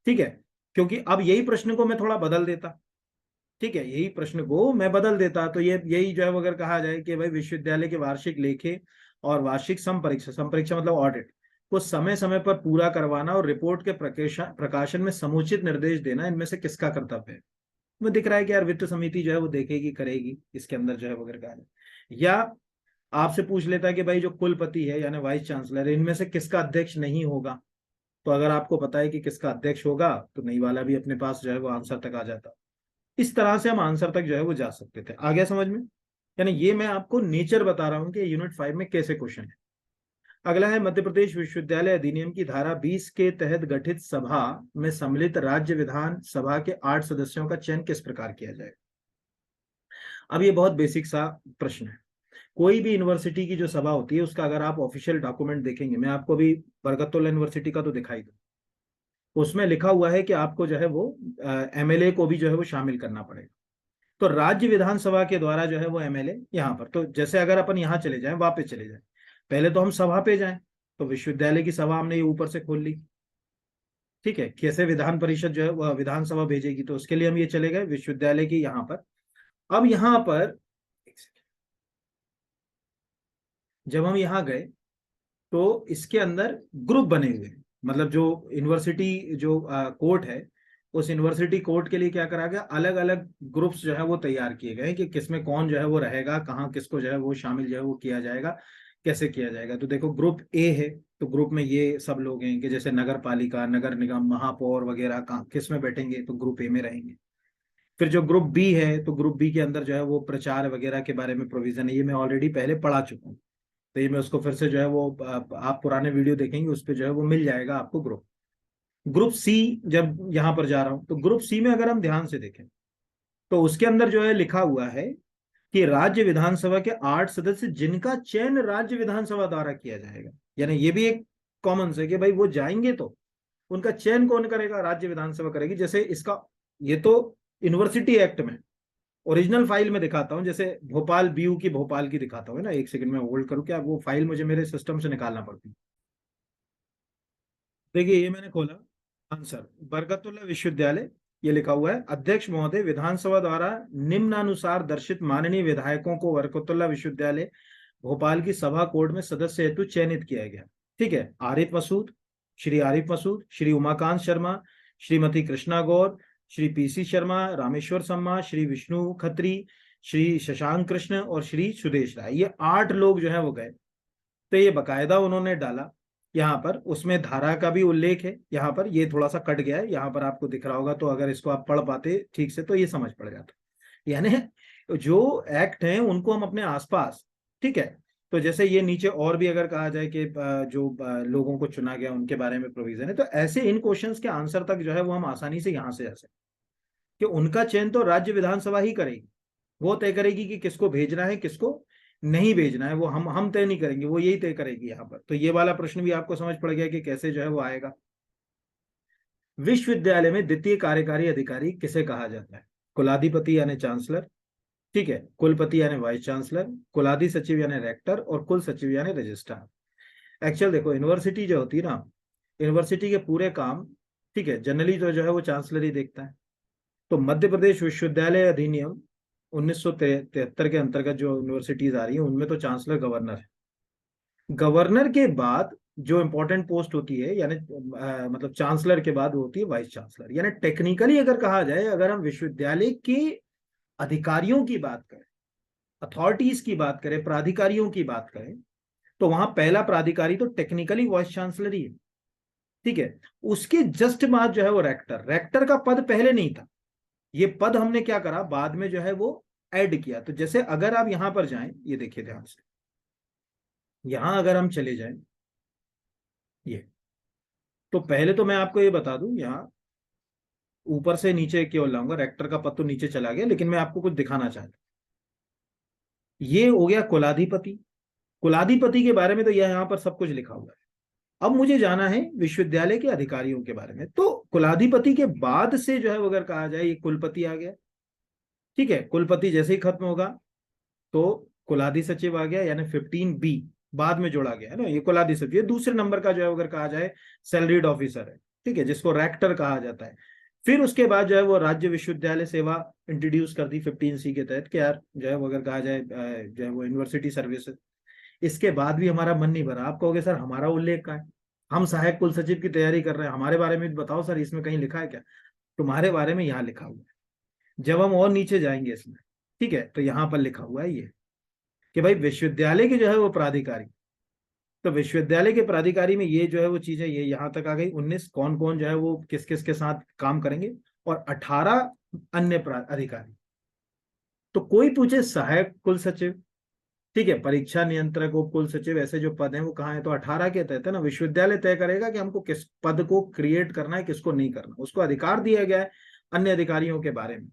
ठीक है, क्योंकि अब यही प्रश्न को मैं थोड़ा बदल देता, ठीक है, यही प्रश्न को मैं बदल देता, तो ये यही जो है वो अगर कहा जाए कि भाई विश्वविद्यालय के वार्षिक लेखे और वार्षिक संपरीक्षा, संपरीक्षा मतलब ऑडिट को समय समय पर पूरा करवाना और रिपोर्ट के प्रकाशन में समुचित निर्देश देना, इनमें से किसका कर्तव्य है? मुझे दिख रहा है कि यार वित्त समिति जो है वो देखेगी, करेगी, इसके अंदर जो है वो अगर कहा जाए। या आपसे पूछ लेता है कि भाई जो कुलपति है यानी वाइस चांसलर है, इनमें से किसका अध्यक्ष नहीं होगा? तो अगर आपको पता है कि किसका अध्यक्ष होगा तो नहीं वाला भी अपने पास जो है वो आंसर तक आ जाता। इस तरह से हम आंसर तक जो है वो जा सकते थे। आ गया समझ में? यानी ये मैं आपको नेचर बता रहा हूं कि यूनिट 5 में कैसे क्वेश्चन है। अगला है, मध्य प्रदेश विश्वविद्यालय अधिनियम की धारा 20 के तहत गठित सभा में सम्मिलित राज्य विधान सभा के 8 सदस्यों का चयन किस प्रकार किया जाए। अब ये बहुत बेसिक सा प्रश्न है। कोई भी यूनिवर्सिटी की जो सभा होती है उसका अगर आप ऑफिशियल डॉक्यूमेंट देखेंगे, मैं आपको अभी बरकतुल्लाह यूनिवर्सिटी का तो दिखाई दूं, उसमें लिखा हुआ है कि आपको जो है वो एमएलए को भी जो है वो शामिल करना पड़ेगा। तो राज्य विधानसभा के द्वारा जो है वो एमएलए यहाँ पर, तो जैसे अगर अपन यहाँ चले जाएं, वापस चले जाएं, पहले तो हम सभा पे जाएं, तो विश्वविद्यालय की सभा हमने ये ऊपर से खोल ली। ठीक है, कैसे विधान परिषद जो है वह विधानसभा भेजेगी, तो उसके लिए हम ये चले गए विश्वविद्यालय की यहाँ पर। अब यहाँ पर जब हम यहाँ गए तो इसके अंदर ग्रुप बने हुए हैं, मतलब जो यूनिवर्सिटी जो कोर्ट है, उस यूनिवर्सिटी कोर्ट के लिए क्या करा गया, अलग अलग ग्रुप्स जो है वो तैयार किए गए कि किसमें कौन जो है वो रहेगा, कहाँ किसको जो है वो शामिल जो है वो किया जाएगा, कैसे किया जाएगा। तो देखो ग्रुप ए है, तो ग्रुप में ये सब लोग हैं कि जैसे नगर पालिका, नगर निगम, महापौर वगैरह कहाँ किस में बैठेंगे, तो ग्रुप ए में रहेंगे। फिर जो ग्रुप बी है, तो ग्रुप बी के अंदर जो है वो प्रचार वगैरह के बारे में प्रोविजन है, ये मैं ऑलरेडी पहले पढ़ा चुका हूँ, तो ये मैं उसको फिर से जो है वो आप पुराने वीडियो देखेंगे उस पर जो है वो मिल जाएगा आपको ग्रुप। ग्रुप सी जब यहाँ पर जा रहा हूं, तो ग्रुप सी में अगर हम ध्यान से देखें तो उसके अंदर जो है लिखा हुआ है कि राज्य विधानसभा के 8 सदस्य जिनका चयन राज्य विधानसभा द्वारा किया जाएगा। यानी ये भी एक कॉमन से कि भाई वो जाएंगे तो उनका चयन कौन करेगा, राज्य विधानसभा करेगी। जैसे इसका ये तो यूनिवर्सिटी एक्ट में ओरिजिनल फाइल में दिखाता हूं, जैसे भोपाल बीयू की भोपाल की दिखाता हूँ ना, एक सेकंड में होल्ड करूँ, क्या वो फाइल मुझे मेरे सिस्टम से निकालना पड़ती है। देखिए ये मैंने खोला, आंसर बरकतुल्लाह विश्वविद्यालय, ये लिखा हुआ है, अध्यक्ष महोदय विधानसभा द्वारा निम्नानुसार दर्शित माननीय विधायकों को बरकतुल्लाह विश्वविद्यालय भोपाल की सभा कोड में सदस्य हेतु चयनित किया गया। ठीक है, आरिफ मसूद, श्री आरिफ मसूद, श्री उमाकांत शर्मा, श्रीमती कृष्णा गौर, श्री पीसी शर्मा, रामेश्वर शर्मा, श्री विष्णु खत्री, श्री शशांक कृष्ण और श्री सुदेश राय, ये 8 लोग जो है वो गए। तो ये बकायदा उन्होंने डाला यहाँ पर, उसमें धारा का भी उल्लेख है। यहाँ पर ये थोड़ा सा कट गया है, यहाँ पर आपको दिख रहा होगा, तो अगर इसको आप पढ़ पाते ठीक से तो ये समझ पड़ जाता। यानी जो एक्ट हैं उनको हम अपने आसपास, ठीक है, तो जैसे ये नीचे और भी अगर कहा जाए कि जो लोगों को चुना गया उनके बारे में प्रोविजन है, तो ऐसे इन क्वेश्चंस के आंसर तक जो है वो हम आसानी से यहाँ से जा सकते, कि उनका चयन तो राज्य विधानसभा ही करेगी, वो तय करेगी कि किसको भेजना है किसको नहीं भेजना है, वो हम तय नहीं करेंगे, वो यही तय करेगी यहाँ पर। तो ये वाला प्रश्न भी आपको समझ पड़ गया कि कैसे जो है वो आएगा। विश्वविद्यालय में द्वितीय कार्यकारी अधिकारी किसे कहा जाता है? कुलाधिपति यानी चांसलर, ठीक है, कुलपति यानी वाइस चांसलर, कुलाधि सचिव यानी रेक्टर और कुल सचिव यानी रजिस्ट्रार। एक्चुअल देखो यूनिवर्सिटी जो होती है ना, यूनिवर्सिटी के पूरे काम, ठीक है, जनरली तो जो है वो चांसलर ही देखता है। तो मध्य प्रदेश विश्वविद्यालय अधिनियम 1973 के अंतर्गत जो यूनिवर्सिटीज आ रही है उनमें तो चांसलर गवर्नर है। गवर्नर के बाद जो इंपॉर्टेंट पोस्ट होती है, यानी मतलब चांसलर के बाद होती है वाइस चांसलर। यानी टेक्निकली अगर कहा जाए, अगर हम विश्वविद्यालय के अधिकारियों की बात करें, अथॉरिटीज की बात करें, प्राधिकारियों की बात करें, तो वहां पहला प्राधिकारी तो टेक्निकली वाइस चांसलर ही है। ठीक है, उसके जस्ट बाद जो है वो रेक्टर, रेक्टर का पद पहले नहीं था, ये पद हमने क्या करा बाद में जो है वो ऐड किया। तो जैसे अगर आप यहां पर जाएं, ये देखिए ध्यान से, यहां अगर हम चले जाएं, ये तो पहले तो मैं आपको ये बता दूं, यहाँ ऊपर से नीचे केवल लाऊंगा, रेक्टर का पद तो नीचे चला गया, लेकिन मैं आपको कुछ दिखाना चाहता हूं। ये हो गया कुलाधिपति, कुलाधिपति के बारे में तो यह यहाँ पर सब कुछ लिखा हुआ है। अब मुझे जाना है विश्वविद्यालय के अधिकारियों के बारे में, तो कुलाधिपति के बाद से जो है अगर कहा जाए, ये कुलपति आ गया। ठीक है, कुलपति जैसे ही खत्म होगा तो कुलाधि सचिव आ गया, यानी 15B बाद में जोड़ा गया है ना, ये कुलाधि सचिव, ये दूसरे नंबर का जो है अगर कहा जाए सैलरीड ऑफिसर है, ठीक है, जिसको रेक्टर कहा जाता है। फिर उसके बाद जो है वो राज्य विश्वविद्यालय सेवा इंट्रोड्यूस कर दी 15C के तहत, कि यार जो है वो अगर कहा जाए जो है वो यूनिवर्सिटी सर्विस। इसके बाद भी हमारा मन नहीं भरा। आप कहोगे सर हमारा उल्लेख कहाँ है, हम सहायक कुल सचिव की तैयारी कर रहे हैं, हमारे बारे में भी बताओ सर, इसमें कहीं लिखा है क्या? तुम्हारे बारे में यहाँ लिखा हुआ है। जब हम और नीचे जाएंगे इसमें, ठीक है, तो यहाँ पर लिखा हुआ है ये कि भाई विश्वविद्यालय के जो है वो प्राधिकारी, तो विश्वविद्यालय के प्राधिकारी में ये जो है वो चीजें ये यहाँ तक आ गई। 19 कौन कौन जो है वो किस किस के साथ काम करेंगे, और 18 अन्य अधिकारी। तो कोई पूछे सहायक कुल सचिव, ठीक है, परीक्षा नियंत्रक, उप कुल सचिव, ऐसे जो पद हैं वो कहाँ है, तो 18 के तहत है ना। विश्वविद्यालय तय करेगा कि हमको किस पद को क्रिएट करना है, किसको नहीं करना, उसको अधिकार दिया गया है अन्य अधिकारियों के बारे में।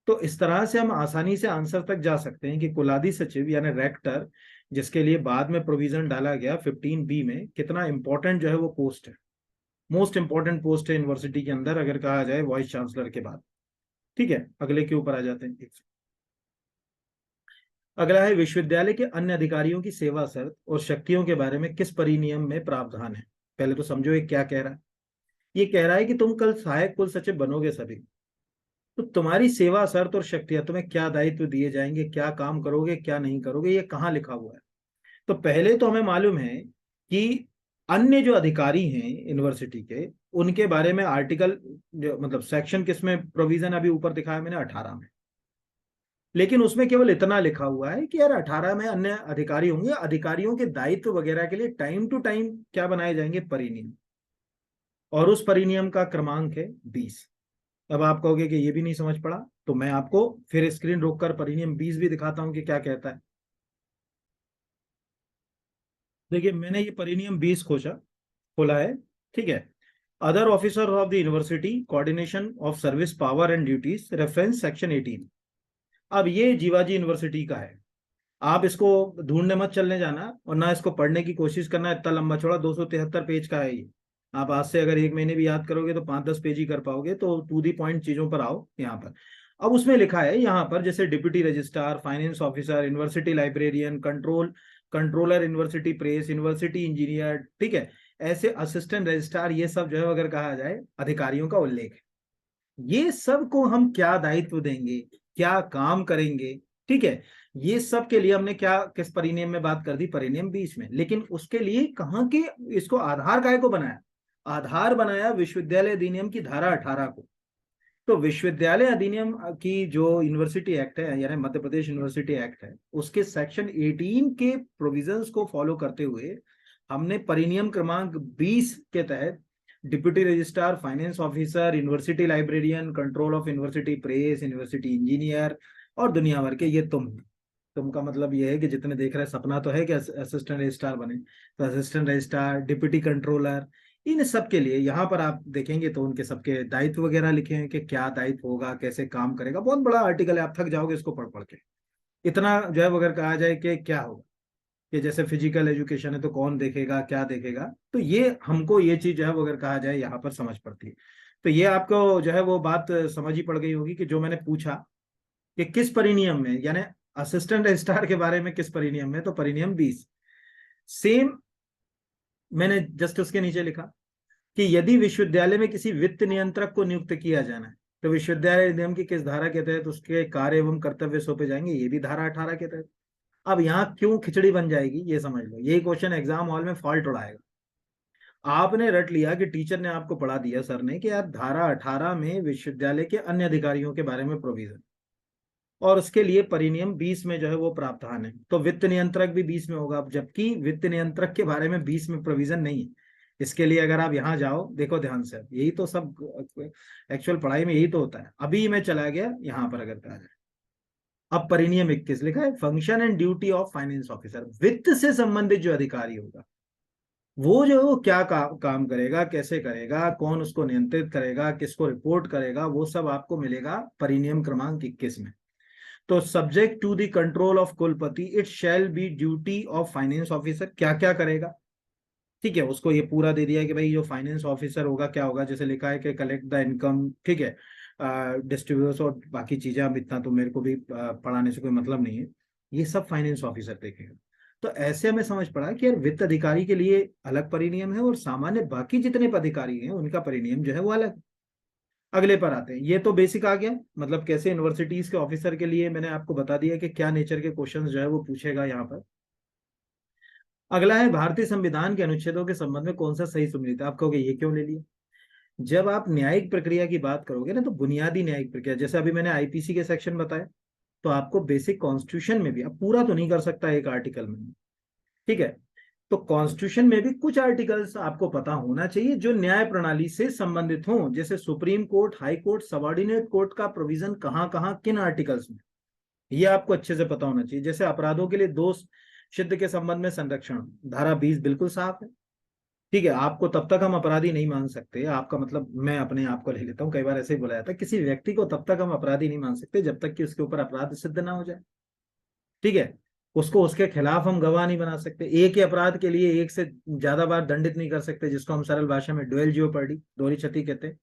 तो इस तरह से हम आसानी से आंसर तक जा सकते हैं कि कुलाधि सचिव यानी रेक्टर, जिसके लिए बाद में प्रोविजन डाला गया 15B में, कितना इंपॉर्टेंट जो है वो पोस्ट है, मोस्ट इंपॉर्टेंट पोस्ट है यूनिवर्सिटी के अंदर अगर कहा जाए वाइस चांसलर के बाद। ठीक है, अगले के ऊपर आ जाते हैं। अगला है विश्वविद्यालय के अन्य अधिकारियों की सेवा शर्त और शक्तियों के बारे में किस परिनियम में प्रावधान है। पहले तो समझो ये क्या कह रहा है। ये कह रहा है कि तुम कल सहायक कुल सचिव बनोगे सभी, तो तुम्हारी सेवा शर्त और शक्तियां, तुम्हें क्या दायित्व दिए जाएंगे, क्या काम करोगे क्या नहीं करोगे, ये कहाँ लिखा हुआ है। तो पहले तो हमें मालूम है कि अन्य जो अधिकारी हैं यूनिवर्सिटी के, उनके बारे में आर्टिकल मतलब सेक्शन किसमें प्रोविजन अभी ऊपर दिखाया मैंने, 18 में। लेकिन उसमें केवल इतना लिखा हुआ है कि यार 18 में अन्य अधिकारी होंगे, अधिकारियों के दायित्व वगैरह के लिए टाइम टू टाइम क्या बनाए जाएंगे, परिनियम, और उस परिनियम का क्रमांक है 20। अब आप कहोगे कि ये भी नहीं समझ पड़ा, तो मैं आपको फिर स्क्रीन रोककर परिनियम 20 भी दिखाता हूं कि क्या कहता है। देखिए मैंने ये परिनियम 20 खोला है। ठीक है, other officer of the university coordination of service power and duties, reference section 18। अब ये जीवाजी यूनिवर्सिटी का है। आप इसको ढूंढने मत चलने जाना, और ना इसको पढ़ने की कोशिश करना, इतना लंबा चौड़ा 273 पेज का है ये। आप आज से अगर एक महीने भी याद करोगे तो 5-10 पेज ही कर पाओगे। तो टू दी पॉइंट चीजों पर आओ यहाँ पर। अब उसमें लिखा है यहाँ पर, जैसे deputy registrar, finance officer, university librarian, controller university press, university engineer, ठीक है, ऐसे असिस्टेंट रजिस्ट्रार, ये सब जो है अगर कहा जाए अधिकारियों का उल्लेख है। ये सब को हम क्या दायित्व देंगे, क्या काम करेंगे, ठीक है, ये सब के लिए हमने क्या किस परिनियम में बात कर दी, परिनियम 20 में। लेकिन उसके लिए कहाँ के, इसको आधार काय को बनाया, आधार बनाया विश्वविद्यालय अधिनियम की धारा 18 को। तो विश्वविद्यालय अधिनियम की जो यूनिवर्सिटी एक्ट है, यानी मध्य प्रदेश यूनिवर्सिटी एक्ट है, उसके सेक्शन 18 के प्रोविजंस को फॉलो करते हुए हमने परिनियम क्रमांक 20 के तहत deputy registrar, finance officer, university librarian, control of university press, university engineer, और दुनिया भर के ये तुम का मतलब ये है कि जितने देख रहे हैं, सपना तो है कि असिस्टेंट रजिस्ट्रार बने, तो असिस्टेंट रजिस्ट्रार, डिप्टी कंट्रोलर, इन सब के लिए यहाँ पर आप देखेंगे तो उनके सबके दायित्व वगैरह लिखे हैं कि क्या दायित्व होगा, कैसे काम करेगा। बहुत बड़ा आर्टिकल है, आप थक जाओगे इसको पढ़ पढ़ के। इतना जो है अगर कहा जाए कि क्या होगा, कि जैसे फिजिकल एजुकेशन है तो कौन देखेगा क्या देखेगा, तो ये हमको ये चीज जो है वो अगर कहा जाए यहाँ पर समझ पड़ती है। तो ये आपको जो है वो बात समझ ही पड़ गई होगी कि जो मैंने पूछा कि किस परिनियम में, यानी असिस्टेंट रजिस्ट्रार के बारे में किस परिनियम में, तो परिनियम 20। सेम मैंने जस्ट उसके नीचे लिखा कि यदि विश्वविद्यालय में किसी वित्त नियंत्रक को नियुक्त किया जाना है, तो विश्वविद्यालय अधिनियम की किस धारा के तहत उसके कार्य एवं कर्तव्य सौंपे जाएंगे, ये भी धारा 18 के तहत। अब यहाँ क्यों खिचड़ी बन जाएगी ये समझ लो, यही क्वेश्चन एग्जाम हॉल में फॉल्ट उड़ाएगा। आपने रट लिया कि टीचर ने आपको पढ़ा दिया, सर ने, कि यार धारा 18 में विश्वविद्यालय के अन्य अधिकारियों के बारे में प्रोविजन, और उसके लिए परिनियम 20 में जो है वो प्रावधान है, तो वित्त नियंत्रक भी 20 में होगा। जबकि वित्त नियंत्रक के बारे में 20 में प्रोविजन नहीं है। इसके लिए अगर आप यहाँ जाओ, देखो ध्यान से, यही तो सब एक्चुअल पढ़ाई में यही तो होता है। अभी मैं चला गया यहाँ पर अगर कहा जाए, अब परिनियम 21 लिखा है, function and duty of finance officer, वित्त से संबंधित जो अधिकारी होगा वो जो क्या काम करेगा, कैसे करेगा, कौन उसको नियंत्रित करेगा, किसको रिपोर्ट करेगा, वो सब आपको मिलेगा परिनियम क्रमांक 21 में। तो subject to the control of कुलपति, it shall be duty of finance officer, क्या क्या करेगा, ठीक है, उसको ये पूरा दे दिया है कि भाई जो फाइनेंस ऑफिसर होगा क्या होगा, जैसे लिखा है कि कलेक्ट द इनकम, ठीक है, डिस्ट्रीब्यूटर्स और बाकी चीजें। अब इतना तो मेरे को भी पढ़ाने से कोई मतलब नहीं है, ये सब फाइनेंस ऑफिसर देखेगा। तो ऐसे हमें समझ पड़ा कि यार वित्त अधिकारी के लिए अलग परिनियम है, और सामान्य बाकी जितने पदाधिकारी हैं उनका परिनियम जो है वो अलग। अगले पर आते हैं, ये तो बेसिक आ गया, मतलब कैसे यूनिवर्सिटीज के ऑफिसर के लिए मैंने आपको बता दिया कि क्या नेचर के क्वेश्चंस जो है वो पूछेगा यहाँ पर। अगला है भारतीय संविधान के अनुच्छेदों के संबंध में कौन सा सही सुमेलित है। आप कहोगे ये क्यों ले लिया। जब आप न्यायिक प्रक्रिया की बात करोगे ना, तो बुनियादी न्यायिक प्रक्रिया, जैसे अभी मैंने आईपीसी के सेक्शन बताए, तो आपको बेसिक कॉन्स्टिट्यूशन में भी, आप पूरा तो नहीं कर सकता एक आर्टिकल में, ठीक है, तो कॉन्स्टिट्यूशन में भी कुछ आर्टिकल्स आपको पता होना चाहिए जो न्याय प्रणाली से संबंधित हों, जैसे supreme court, high court, subordinate court का प्रोविजन कहाँ कहाँ किन आर्टिकल्स में, ये आपको अच्छे से पता होना चाहिए। जैसे अपराधों के लिए दोष सिद्ध के संबंध में संरक्षण, धारा 20 बिल्कुल साफ है। ठीक है, आपको तब तक हम अपराधी नहीं मान सकते, आपका मतलब मैं अपने आप को ले लेता हूँ, कई बार ऐसे ही बोला जाता है, किसी व्यक्ति को तब तक हम अपराधी नहीं मान सकते जब तक कि उसके ऊपर अपराध सिद्ध ना हो जाए। ठीक है, उसको उसके खिलाफ हम गवाह नहीं बना सकते, एक ही अपराध के लिए एक से ज्यादा बार दंडित नहीं कर सकते, जिसको हम सरल भाषा में डुअल जियोपर्डी, दोहरी क्षति कहते हैं।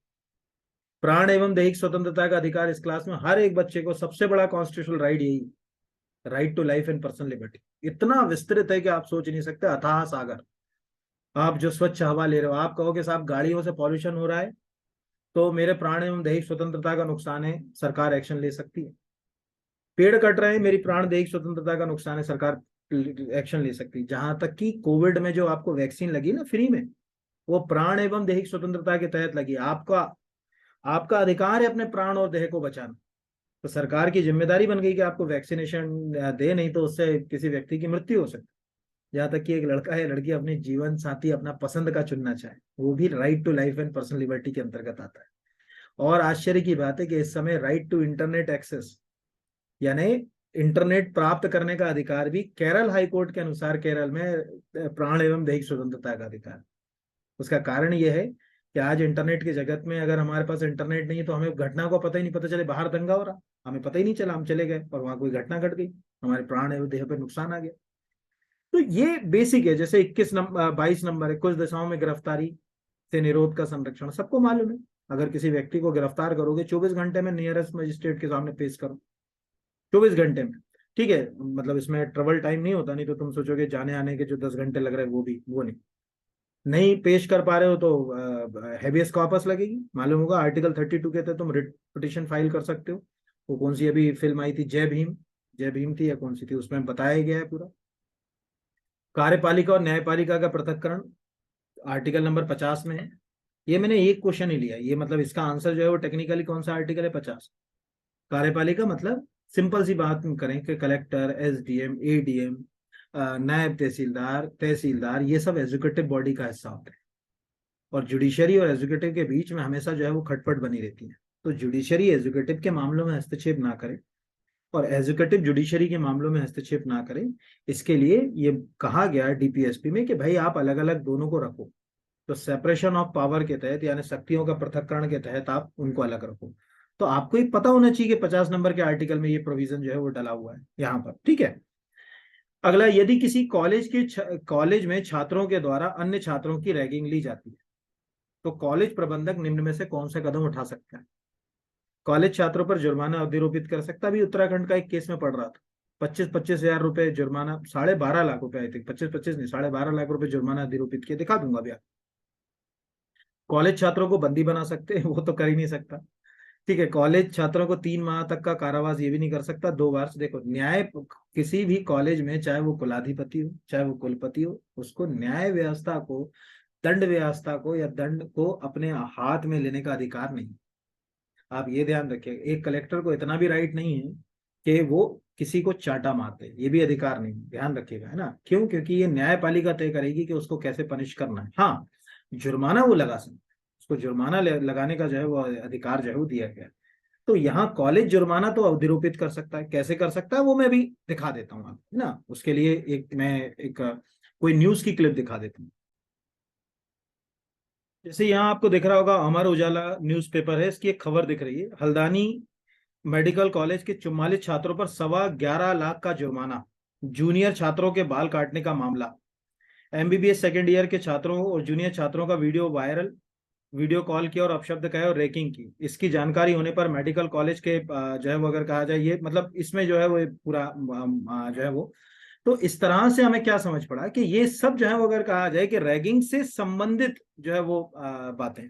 प्राण एवं दैहिक स्वतंत्रता का अधिकार, इस क्लास में हर एक बच्चे को सबसे बड़ा कॉन्स्टिट्यूशनल राइट यही, right to life and personal liberty. इतना विस्तृत है कि आप सोच नहीं सकते, अथाह सागर। आप जो स्वच्छ हवा ले रहे हो, आप कहोगे साहब गाड़ियों से पॉल्यूशन हो रहा है तो मेरे प्राण एवं दैहिक स्वतंत्रता का नुकसान है, सरकार एक्शन ले सकती है। पेड़ कट रहे हैं, मेरी प्राण दैहिक स्वतंत्रता का नुकसान है, सरकार एक्शन ले सकती है। जहां तक कि कोविड में जो आपको वैक्सीन लगी ना फ्री में, वो प्राण एवं दैहिक स्वतंत्रता के तहत लगी। आपका आपका अधिकार है अपने प्राण और देह को बचाना, तो सरकार की जिम्मेदारी बन गई कि आपको वैक्सीनेशन दे, नहीं तो उससे किसी व्यक्ति की मृत्यु हो सकती है। जहां तक कि एक लड़का है लड़की अपने जीवन साथी अपना पसंद का चुनना चाहे, वो भी right to life and personal liberty के अंतर्गत आता है। और आश्चर्य की बात है कि इस समय राइट टू इंटरनेट एक्सेस, यानी इंटरनेट प्राप्त करने का अधिकार भी केरल हाई कोर्ट के अनुसार केरल में प्राण एवं दैहिक स्वतंत्रता का अधिकार। उसका कारण यह है कि आज इंटरनेट के जगत में अगर हमारे पास इंटरनेट नहीं है तो हमें घटना को पता ही नहीं, पता चले बाहर दंगा हो रहा, हमें पता ही नहीं चला, हम चले गए और वहां कोई घटना घट गई, हमारे प्राण एवं देह पर नुकसान आ गया। तो ये बेसिक है। जैसे 21 नंबर 22 नंबर है, कुछ दिशाओं में गिरफ्तारी से निरोध का संरक्षण, सबको मालूम है। अगर किसी व्यक्ति को गिरफ्तार करोगे 24 घंटे में नियरेस्ट मजिस्ट्रेट के सामने पेश करो, 24 घंटे में। ठीक है, मतलब इसमें ट्रेवल टाइम नहीं होता, नहीं तो तुम सोचोगे जाने आने के जो 10 घंटे लग रहे हैं वो नहीं। नहीं पेश कर पा रहे हो तो हैबियस कॉर्पस लगेगी, मालूम होगा आर्टिकल 32 के तहत तुम रिट पिटिशन फाइल कर सकते हो। वो कौन सी अभी फिल्म आई थी, जय भीम थी या कौन सी थी, उसमें बताया गया है पूरा। कार्यपालिका और न्यायपालिका का पृथक्करण आर्टिकल नंबर 50 में है। ये मैंने एक क्वेश्चन ही लिया, ये मतलब इसका आंसर जो है वो टेक्निकली कौन सा आर्टिकल है, 50। कार्यपालिका मतलब सिंपल सी बात करें कि कलेक्टर, एसडीएम, एडीएम, नायब तहसीलदार, तहसीलदार, ये सब एजुकेटिव बॉडी का हिस्सा होते हैं। और जुडिशरी और एजुकेटिव के बीच में हमेशा जो है वो खटपट बनी रहती है। तो जुडिशरी एजुकेटिव के मामलों में हस्तक्षेप ना करे और एजुकेटिव जुडिशरी के मामलों में हस्तक्षेप ना करें, इसके लिए ये कहा गया डीपीएसपी में कि भाई आप अलग अलग दोनों को रखो। तो सेपरेशन ऑफ पावर के तहत, यानी शक्तियों का पृथक्करण के तहत आप उनको अलग रखो। तो आपको एक पता होना चाहिए कि 50 नंबर के आर्टिकल में ये प्रोविजन जो है वो डला हुआ है यहाँ पर। ठीक है, अगला, यदि किसी कॉलेज में छात्रों के द्वारा अन्य छात्रों की रैगिंग ली जाती है तो कॉलेज प्रबंधक निम्न में से कौन से कदम उठा सकता है। कॉलेज छात्रों पर जुर्माना अधिरोपित कर सकता है। अभी उत्तराखंड का एक केस में पढ़ रहा था, 25-25 हजार रुपए जुर्माना, 12.5 लाख रुपए आई थी, 25-25 नहीं 12.5 लाख रुपए जुर्माना अधिरोपित किया, दिखा दूंगा अभी। कॉलेज छात्रों को बंदी बना सकते हैं, वो तो कर ही नहीं सकता। ठीक है, कॉलेज छात्रों को 3 माह तक का कारावास ये भी नहीं कर सकता, 2 वर्ष। देखो न्याय, किसी भी कॉलेज में चाहे वो कुलाधिपति हो चाहे वो कुलपति हो, उसको न्याय व्यवस्था को, दंड व्यवस्था को या दंड को अपने हाथ में लेने का अधिकार नहीं। आप ये ध्यान रखिए, एक कलेक्टर को इतना भी राइट नहीं है कि वो किसी को चाटा मारते, ये भी अधिकार नहीं, ध्यान रखिएगा, है ना। क्यों? क्योंकि ये न्यायपालिका तय करेगी कि उसको कैसे पनिश करना है। हाँ, जुर्माना वो लगा सकते, उसको जुर्माना लगाने का जो है वो अधिकार जो है वो दिया गया है। तो यहाँ कॉलेज जुर्माना तो अधिरोपित कर सकता है, कैसे कर सकता है वो मैं भी दिखा देता हूँ आपको, है ना। उसके लिए एक कोई न्यूज की क्लिप दिखा देता हूँ। जैसे यहाँ आपको दिख रहा होगा, अमर उजाला न्यूज़पेपर है, इसकी एक खबर दिख रही है, हल्द्वानी मेडिकल कॉलेज के 44 छात्रों पर 11.25 लाख का जुर्माना, जूनियर छात्रों के बाल काटने का मामला, एमबीबीएस सेकेंड ईयर के छात्रों और जूनियर छात्रों का वीडियो वायरल, वीडियो कॉल किया और अपशब्द कहे और रैकिंग की। इसकी जानकारी होने पर मेडिकल कॉलेज के जो है वो, अगर कहा जाए, ये मतलब इसमें जो है वो पूरा जो है वो, तो इस तरह से हमें क्या समझ पड़ा कि ये सब जो है वो, अगर कहा जाए कि रैगिंग से संबंधित जो है वो बातें,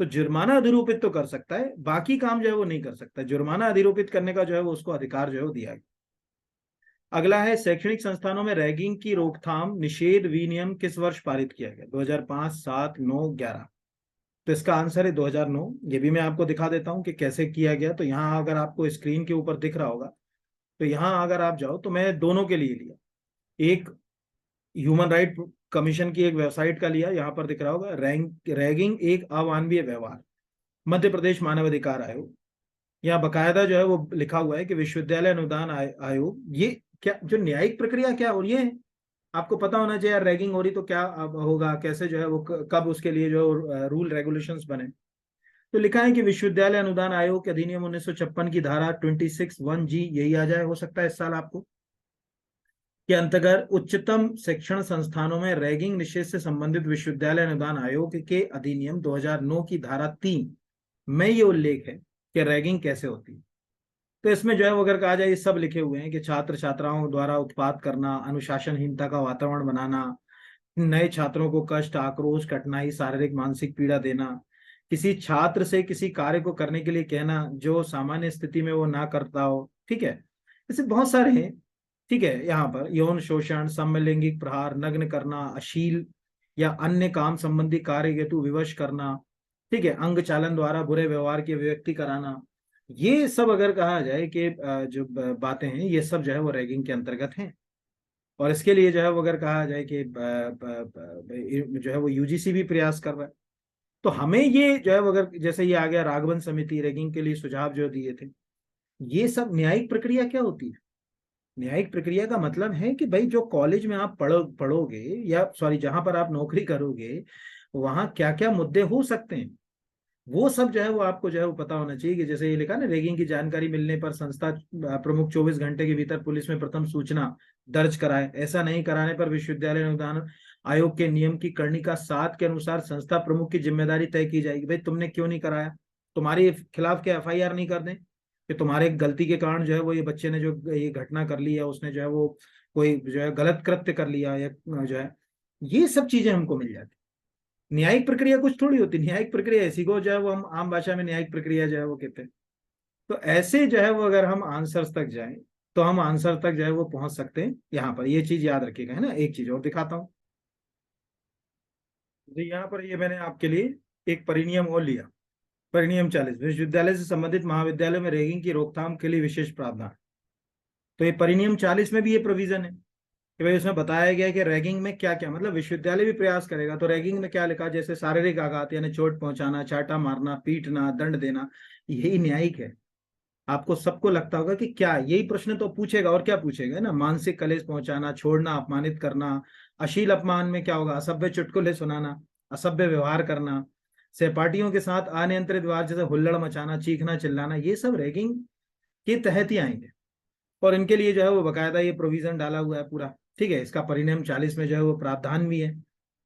तो जुर्माना अधिरोपित तो कर सकता है, बाकी काम जो है वो नहीं कर सकता। जुर्माना अधिरोपित करने का जो है वो उसको अधिकार जो है वो दिया गया। अगला है, शैक्षणिक संस्थानों में रैगिंग की रोकथाम निषेध विनियम किस वर्ष पारित किया गया? 2005, 7, 9, 11। तो इसका आंसर है 2009। ये भी मैं आपको दिखा देता हूं कि कैसे किया गया। तो यहाँ अगर आपको स्क्रीन के ऊपर दिख रहा होगा, तो यहाँ अगर आप जाओ, तो मैं दोनों के लिए लिया, एक ह्यूमन राइट कमीशन की एक वेबसाइट का लिया, यहाँ पर दिख रहा होगा, रैगिंग एक अमानवीय व्यवहार, मध्य प्रदेश मानव अधिकार आयोग। यहाँ बकायदा जो है वो लिखा हुआ है कि विश्वविद्यालय अनुदान आयोग, ये क्या जो न्यायिक प्रक्रिया क्या हो रही है, आपको पता होना चाहिए यार, रैगिंग हो रही तो क्या अब होगा, कैसे जो है वो कब उसके लिए जो रूल रेगुलेशंस बने। तो लिखा है कि विश्वविद्यालय अनुदान आयोग के अधिनियम 1956 की धारा 26(1)G, यही आ जाए हो सकता है इस साल आपको, के अंतर्गत उच्चतम शिक्षण संस्थानों में रैगिंग निषेध से संबंधित विश्वविद्यालय अनुदान आयोग के अधिनियम 2009 की धारा 3 में ये उल्लेख है कि रैगिंग कैसे होती है। तो इसमें जो है वो अगर कहा जाए, ये सब लिखे हुए हैं कि छात्र छात्राओं द्वारा उत्पात करना, अनुशासनहीनता का वातावरण बनाना, नए छात्रों को कष्ट, आक्रोश, कठिनाई, शारीरिक मानसिक पीड़ा देना, किसी छात्र से किसी कार्य को करने के लिए कहना जो सामान्य स्थिति में वो ना करता हो, ठीक है, ऐसे बहुत सारे हैं। ठीक है, यहाँ पर यौन शोषण, समलैंगिक प्रहार, नग्न करना, अश्लील या अन्य काम संबंधी कार्य हेतु विवश करना, ठीक है, अंग चालन द्वारा बुरे व्यवहार की अभिव्यक्ति कराना, ये सब अगर कहा जाए कि जो बातें हैं, ये सब जो है वो रैगिंग के अंतर्गत हैं। और इसके लिए जो है वो अगर कहा जाए कि जो है वो यूजीसी भी प्रयास कर रहा है। तो हमें ये जो है वो अगर जैसे ये आ गया राघवन समिति रैगिंग के लिए सुझाव जो दिए थे, ये सब न्यायिक प्रक्रिया क्या होती है? न्यायिक प्रक्रिया का मतलब है कि भाई जो कॉलेज में आप पढ़ोगे, या सॉरी जहां पर आप नौकरी करोगे, वहां क्या क्या मुद्दे हो सकते हैं, वो सब जो है वो आपको जो है वो पता होना चाहिए। कि जैसे ये लिखा ना, रैगिंग की जानकारी मिलने पर संस्था प्रमुख 24 घंटे के भीतर पुलिस में प्रथम सूचना दर्ज कराए। ऐसा नहीं कराने पर विश्वविद्यालय अनुदान आयोग के नियम की कर्णिका 7 के अनुसार संस्था प्रमुख की जिम्मेदारी तय की जाएगी। भाई तुमने क्यों नहीं कराया, तुम्हारे खिलाफ क्या एफआईआर नहीं कर दें कि तुम्हारे गलती के कारण जो है वो ये बच्चे ने जो ये घटना कर ली है, उसने जो है वो कोई जो है गलत कृत्य कर लिया, या जो है ये सब चीजें हमको मिल जाती। न्यायिक प्रक्रिया कुछ थोड़ी होती, न्यायिक प्रक्रिया इसी को जो है वो हम आम भाषा में न्यायिक प्रक्रिया जो है वो कहते हैं। तो ऐसे जो है वो अगर हम आंसर्स तक जाएं, तो हम आंसर तक जो है वो पहुंच सकते हैं। यहाँ पर ये चीज याद रखिएगा, है ना। एक चीज और दिखाता हूँ जी, यहाँ पर ये मैंने आपके लिए एक परिनियम और लिया। परिनियम 40, विश्वविद्यालय से संबंधित महाविद्यालय में रैगिंग की रोकथाम के लिए विशेष प्रावधान। तो ये परिनियम 40 में भी ये प्रोविजन है कि भाई उसमें बताया गया है कि रैगिंग में क्या क्या, मतलब विश्वविद्यालय भी प्रयास करेगा। तो रैगिंग में क्या लिखा, जैसे शारीरिक आघात यानी चोट पहुंचाना, चाटा मारना, पीटना, दंड देना, यही न्यायिक है। आपको सबको लगता होगा कि क्या यही प्रश्न तो पूछेगा, और क्या पूछेगा ना, मानसिक कलेश पहुंचाना, छोड़ना, अपमानित करना। अश्लील अपमान में क्या होगा, असभ्य चुटकुले सुनाना, असभ्य व्यवहार करना, सहपाठियों के साथ अनियंत्रित व्यवहार जैसे हुल्लड़ मचाना, चीखना, चिल्लाना, ये सब रैगिंग के तहत ही आएंगे। और इनके लिए जो है वो बकायदा ये प्रोविजन डाला हुआ है पूरा। ठीक है, इसका परिनियम 40 में जो है वो प्रावधान भी है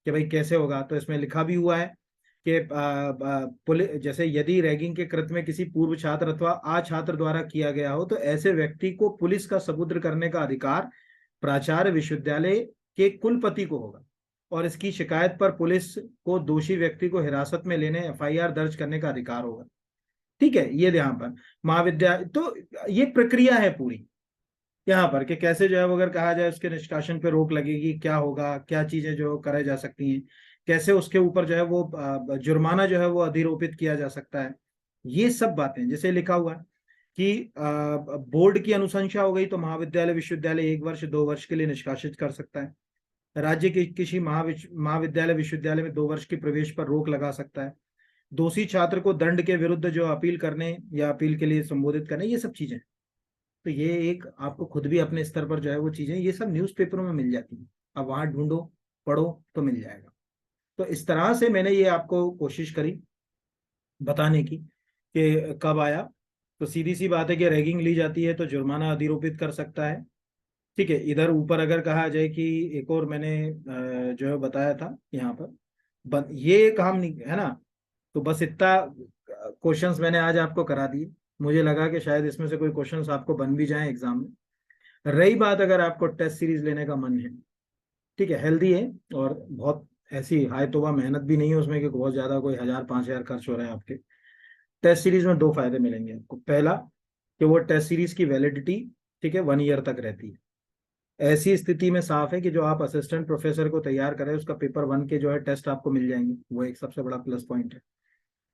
कि भाई कैसे होगा। तो इसमें लिखा भी हुआ है कि पुलिस जैसे यदि रैगिंग के कृत्य में किसी पूर्व छात्र अथवा अछात्र द्वारा किया गया हो, तो ऐसे व्यक्ति को पुलिस का समुद्र करने का अधिकार प्राचार्य विश्वविद्यालय के कुलपति को होगा, और इसकी शिकायत पर पुलिस को दोषी व्यक्ति को हिरासत में लेने, एफआईआर दर्ज करने का अधिकार होगा। ठीक है, ये यहाँ पर महाविद्यालय, तो ये प्रक्रिया है पूरी यहाँ पर कि कैसे जो है वो अगर कहा जाए उसके निष्कासन पे रोक लगेगी, क्या होगा, क्या चीजें जो कराई जा सकती हैं, कैसे उसके ऊपर जो है वो जुर्माना जो है वो अधिरोपित किया जा सकता है। ये सब बातें जैसे लिखा हुआ है कि बोर्ड की अनुशंसा हो गई तो महाविद्यालय विश्वविद्यालय 1 वर्ष 2 वर्ष के लिए निष्कासित कर सकता है। राज्य के किसी महाविद्यालय विश्वविद्यालय में 2 वर्ष की प्रवेश पर रोक लगा सकता है। दोषी छात्र को दंड के विरुद्ध जो अपील करने या अपील के लिए संबोधित करने, ये सब चीजें। तो ये एक आपको खुद भी अपने स्तर पर जो है वो चीजें, ये सब न्यूज़पेपरों में मिल जाती हैं। अब वहां ढूंढो, पढ़ो, तो मिल जाएगा। तो इस तरह से मैंने ये आपको कोशिश करी बताने की कि कब आया। तो सीधी सी बात है कि रैगिंग ली जाती है तो जुर्माना अधिरोपित कर सकता है। ठीक है, इधर ऊपर अगर कहा जाए कि एक और मैंने जो है बताया था यहाँ पर, ये काम नहीं है ना। तो बस इतना क्वेश्चंस मैंने आज आपको करा दिए। मुझे लगा कि शायद इसमें से कोई क्वेश्चंस आपको बन भी जाए एग्जाम में। रही बात अगर आपको टेस्ट सीरीज लेने का मन है, ठीक है, हेल्दी है, और बहुत ऐसी हाई तोबा मेहनत भी नहीं है उसमें कि बहुत ज्यादा कोई 1000 5,000 खर्च हो रहे हैं आपके। टेस्ट सीरीज में दो फायदे मिलेंगे आपको। पहला कि वो टेस्ट सीरीज की वैलिडिटी, ठीक है, 1 ईयर तक रहती है। ऐसी स्थिति में साफ है कि जो आप असिस्टेंट प्रोफेसर को तैयार करें उसका पेपर 1 के जो है टेस्ट आपको मिल जाएंगे, वो एक सबसे बड़ा प्लस पॉइंट है।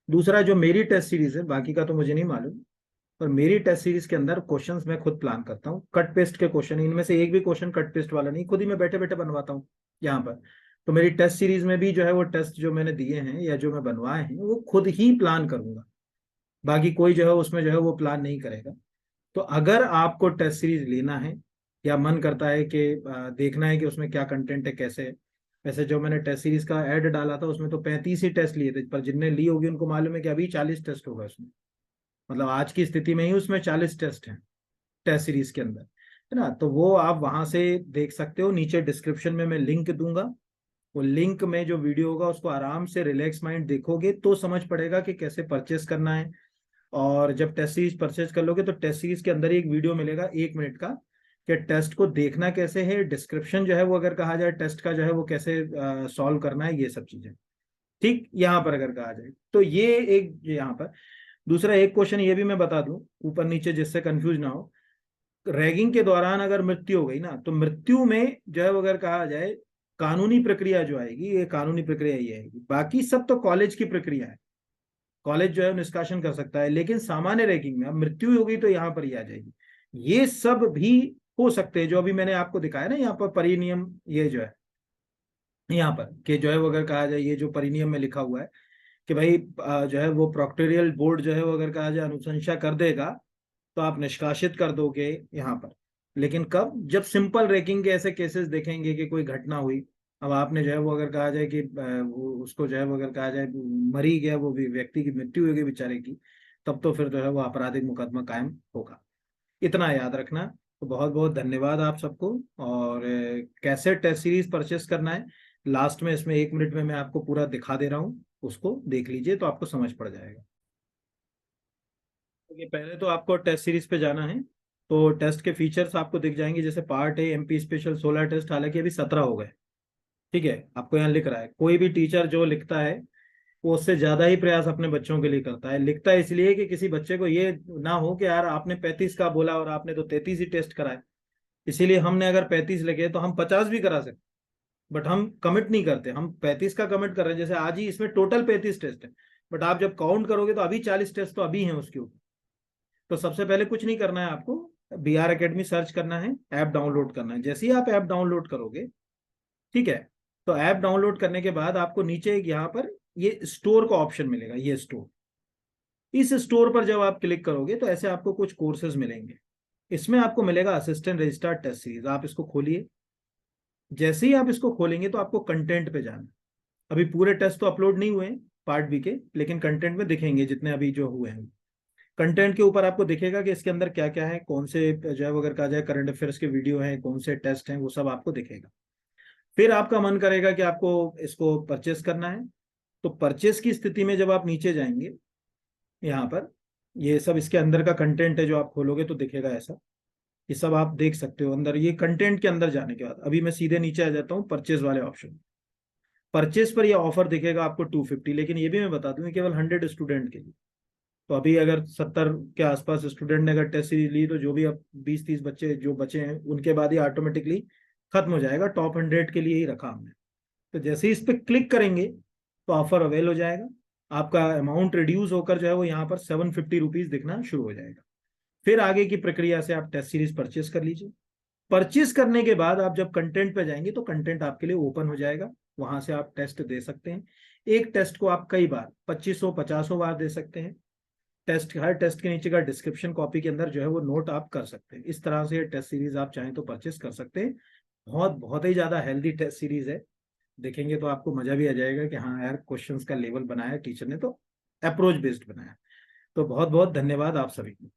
दूसरा, जो मेरी टेस्ट सीरीज है, बाकी का तो मुझे नहीं मालूम, और मेरी टेस्ट सीरीज के अंदर क्वेश्चंस मैं खुद प्लान करता हूँ, कट पेस्ट के क्वेश्चन, इनमें से एक भी क्वेश्चन कट पेस्ट वाला नहीं, खुद ही मैं बैठे बैठे बनवाता हूँ यहाँ पर। तो मेरी टेस्ट सीरीज में भी जो है वो टेस्ट जो मैंने दिए हैं या जो मैं बनवाए हैं वो खुद ही प्लान करूंगा, बाकी कोई जो है उसमें जो है वो प्लान नहीं करेगा। तो अगर आपको टेस्ट सीरीज लेना है या मन करता है कि देखना है कि उसमें क्या कंटेंट है कैसे है, वैसे जो मैंने टेस्ट सीरीज का ऐड डाला था उसमें तो 35 ही टेस्ट लिए थे, पर जिनने ली होगी उनको मालूम है कि अभी 40 टेस्ट होगा उसमें, मतलब आज की स्थिति में ही उसमें 40 टेस्ट हैं टेस्ट सीरीज के अंदर, है ना। तो वो आप वहां से देख सकते हो, नीचे डिस्क्रिप्शन में मैं लिंक दूंगा, वो लिंक में जो वीडियो होगा उसको आराम से रिलैक्स माइंड देखोगे तो समझ पड़ेगा कि कैसे परचेस करना है। और जब टेस्ट सीरीज परचेज कर लोगे तो टेस्ट सीरीज के अंदर ही एक वीडियो मिलेगा 1 मिनट का, कि टेस्ट को देखना कैसे है, डिस्क्रिप्शन जो है वो अगर कहा जाए टेस्ट का जो है वो कैसे सॉल्व करना है, ये सब चीजें ठीक यहाँ पर अगर कहा जाए तो ये एक यहाँ पर। दूसरा एक क्वेश्चन ये भी मैं बता दूं ऊपर नीचे, जिससे कंफ्यूज ना हो, रैगिंग के दौरान अगर मृत्यु हो गई ना तो मृत्यु में जो है वो अगर कहा जाए कानूनी प्रक्रिया जो आएगी, ये कानूनी प्रक्रिया ही आएगी, बाकी सब तो कॉलेज की प्रक्रिया है, कॉलेज जो है निष्कासन कर सकता है, लेकिन सामान्य रैंकिंग में अब मृत्यु होगी तो यहाँ पर ही आ जाएगी। ये सब भी हो सकते हैं जो अभी मैंने आपको दिखाया ना यहाँ पर परिनियम, ये जो है यहाँ पर कि जो है वो अगर कहा जाए ये जो परिनियम में लिखा हुआ है कि भाई जो है वो प्रोक्टोरियल बोर्ड जो है वो अगर कहा जाए अनुशंसा कर देगा तो आप निष्कासित कर दोगे यहाँ पर। लेकिन कब, जब सिंपल रैंकिंग के ऐसे केसेस देखेंगे कि कोई घटना हुई, अब आपने जो है वो अगर कहा जाए कि वो उसको जो है वो अगर कहा जाए मरी गया, वो भी व्यक्ति की मृत्यु हो गई बेचारे की, तब तो फिर जो है वो आपराधिक मुकदमा कायम होगा। इतना याद रखना। तो बहुत बहुत धन्यवाद आप सबको। और कैसे टेस्ट सीरीज परचेस करना है लास्ट में इसमें 1 मिनट में मैं आपको पूरा दिखा दे रहा हूँ, उसको देख लीजिए तो आपको समझ पड़ जाएगा। तो ये पहले तो आपको टेस्ट सीरीज पे जाना है, तो टेस्ट के फीचर्स आपको दिख जाएंगे, जैसे part A MP special 16 test, हालांकि अभी 17 हो गए, ठीक है। आपको यहाँ लिख रहा है, कोई भी टीचर जो लिखता है वो उससे ज्यादा ही प्रयास अपने बच्चों के लिए करता है, लिखता है इसलिए कि किसी बच्चे को ये ना हो कि यार आपने 35 का बोला और आपने तो 33 ही टेस्ट कराए, इसीलिए हमने अगर 35 लिखे तो हम 50 भी करा सकते, बट हम कमिट नहीं करते, हम 35 का कमिट कर रहे हैं। जैसे आज ही इसमें टोटल 35 टेस्ट है, बट आप जब काउंट करोगे तो अभी 40 टेस्ट तो अभी हैं उसके ऊपर। तो सबसे पहले कुछ नहीं करना है आपको, BR Academy सर्च करना है, ऐप डाउनलोड करना है। जैसे ही आप ऐप डाउनलोड करोगे, ठीक है, तो ऐप डाउनलोड करने के बाद आपको नीचे एक यहाँ पर ये स्टोर का ऑप्शन मिलेगा, ये स्टोर, इस स्टोर पर जब आप क्लिक करोगे तो ऐसे आपको कुछ कोर्सेज मिलेंगे। इसमें आपको मिलेगा असिस्टेंट रजिस्ट्रार टेस्ट सीरीज, आप इसको खोलिए। जैसे ही आप इसको खोलेंगे तो आपको कंटेंट पे जाना। अभी पूरे टेस्ट तो अपलोड नहीं हुए हैं पार्ट बी के, लेकिन कंटेंट में दिखेंगे जितने अभी जो हुए हैं। कंटेंट के ऊपर आपको दिखेगा कि इसके अंदर क्या क्या है, कौन से जो है अगर कहा जाए करंट अफेयर्स के वीडियो हैं, कौन से टेस्ट हैं, वो सब आपको दिखेगा। फिर आपका मन करेगा कि आपको इसको परचेस करना है, तो परचेस की स्थिति में जब आप नीचे जाएंगे यहाँ पर, ये सब इसके अंदर का कंटेंट है, जो आप खोलोगे तो दिखेगा ऐसा, ये सब आप देख सकते हो अंदर। ये कंटेंट के अंदर जाने के बाद अभी मैं सीधे नीचे आ जाता हूँ परचेस वाले ऑप्शन। परचेस पर ये ऑफर दिखेगा आपको 250, लेकिन ये भी मैं बता दूं ये केवल 100 स्टूडेंट के लिए। तो अभी अगर 70 के आसपास स्टूडेंट ने अगर टेस्ट सीरीज ली तो जो भी अब 20-30 बच्चे जो बचे हैं उनके बाद ही ऑटोमेटिकली खत्म हो जाएगा, टॉप 100 के लिए ही रखा हमने। तो जैसे ही इस पर क्लिक करेंगे तो ऑफर अवेल हो जाएगा, आपका अमाउंट रिड्यूस होकर जो है वो यहाँ पर 750 रुपीज दिखना शुरू हो जाएगा। फिर आगे की प्रक्रिया से आप टेस्ट सीरीज परचेस कर लीजिए। परचेस करने के बाद आप जब कंटेंट पे जाएंगे तो कंटेंट आपके लिए ओपन हो जाएगा, वहां से आप टेस्ट दे सकते हैं। एक टेस्ट को आप कई बार 2500-50 बार दे सकते हैं। टेस्ट, हर टेस्ट के नीचे का डिस्क्रिप्शन कॉपी के अंदर जो है वो नोट आप कर सकते हैं। इस तरह से टेस्ट सीरीज आप चाहें तो परचेस कर सकते हैं। बहुत बहुत ही ज्यादा हेल्दी टेस्ट सीरीज है, देखेंगे तो आपको मजा भी आ जाएगा कि हाँ यार क्वेश्चंस का लेवल बनाया टीचर ने तो अप्रोच बेस्ड बनाया। तो बहुत बहुत धन्यवाद आप सभी को।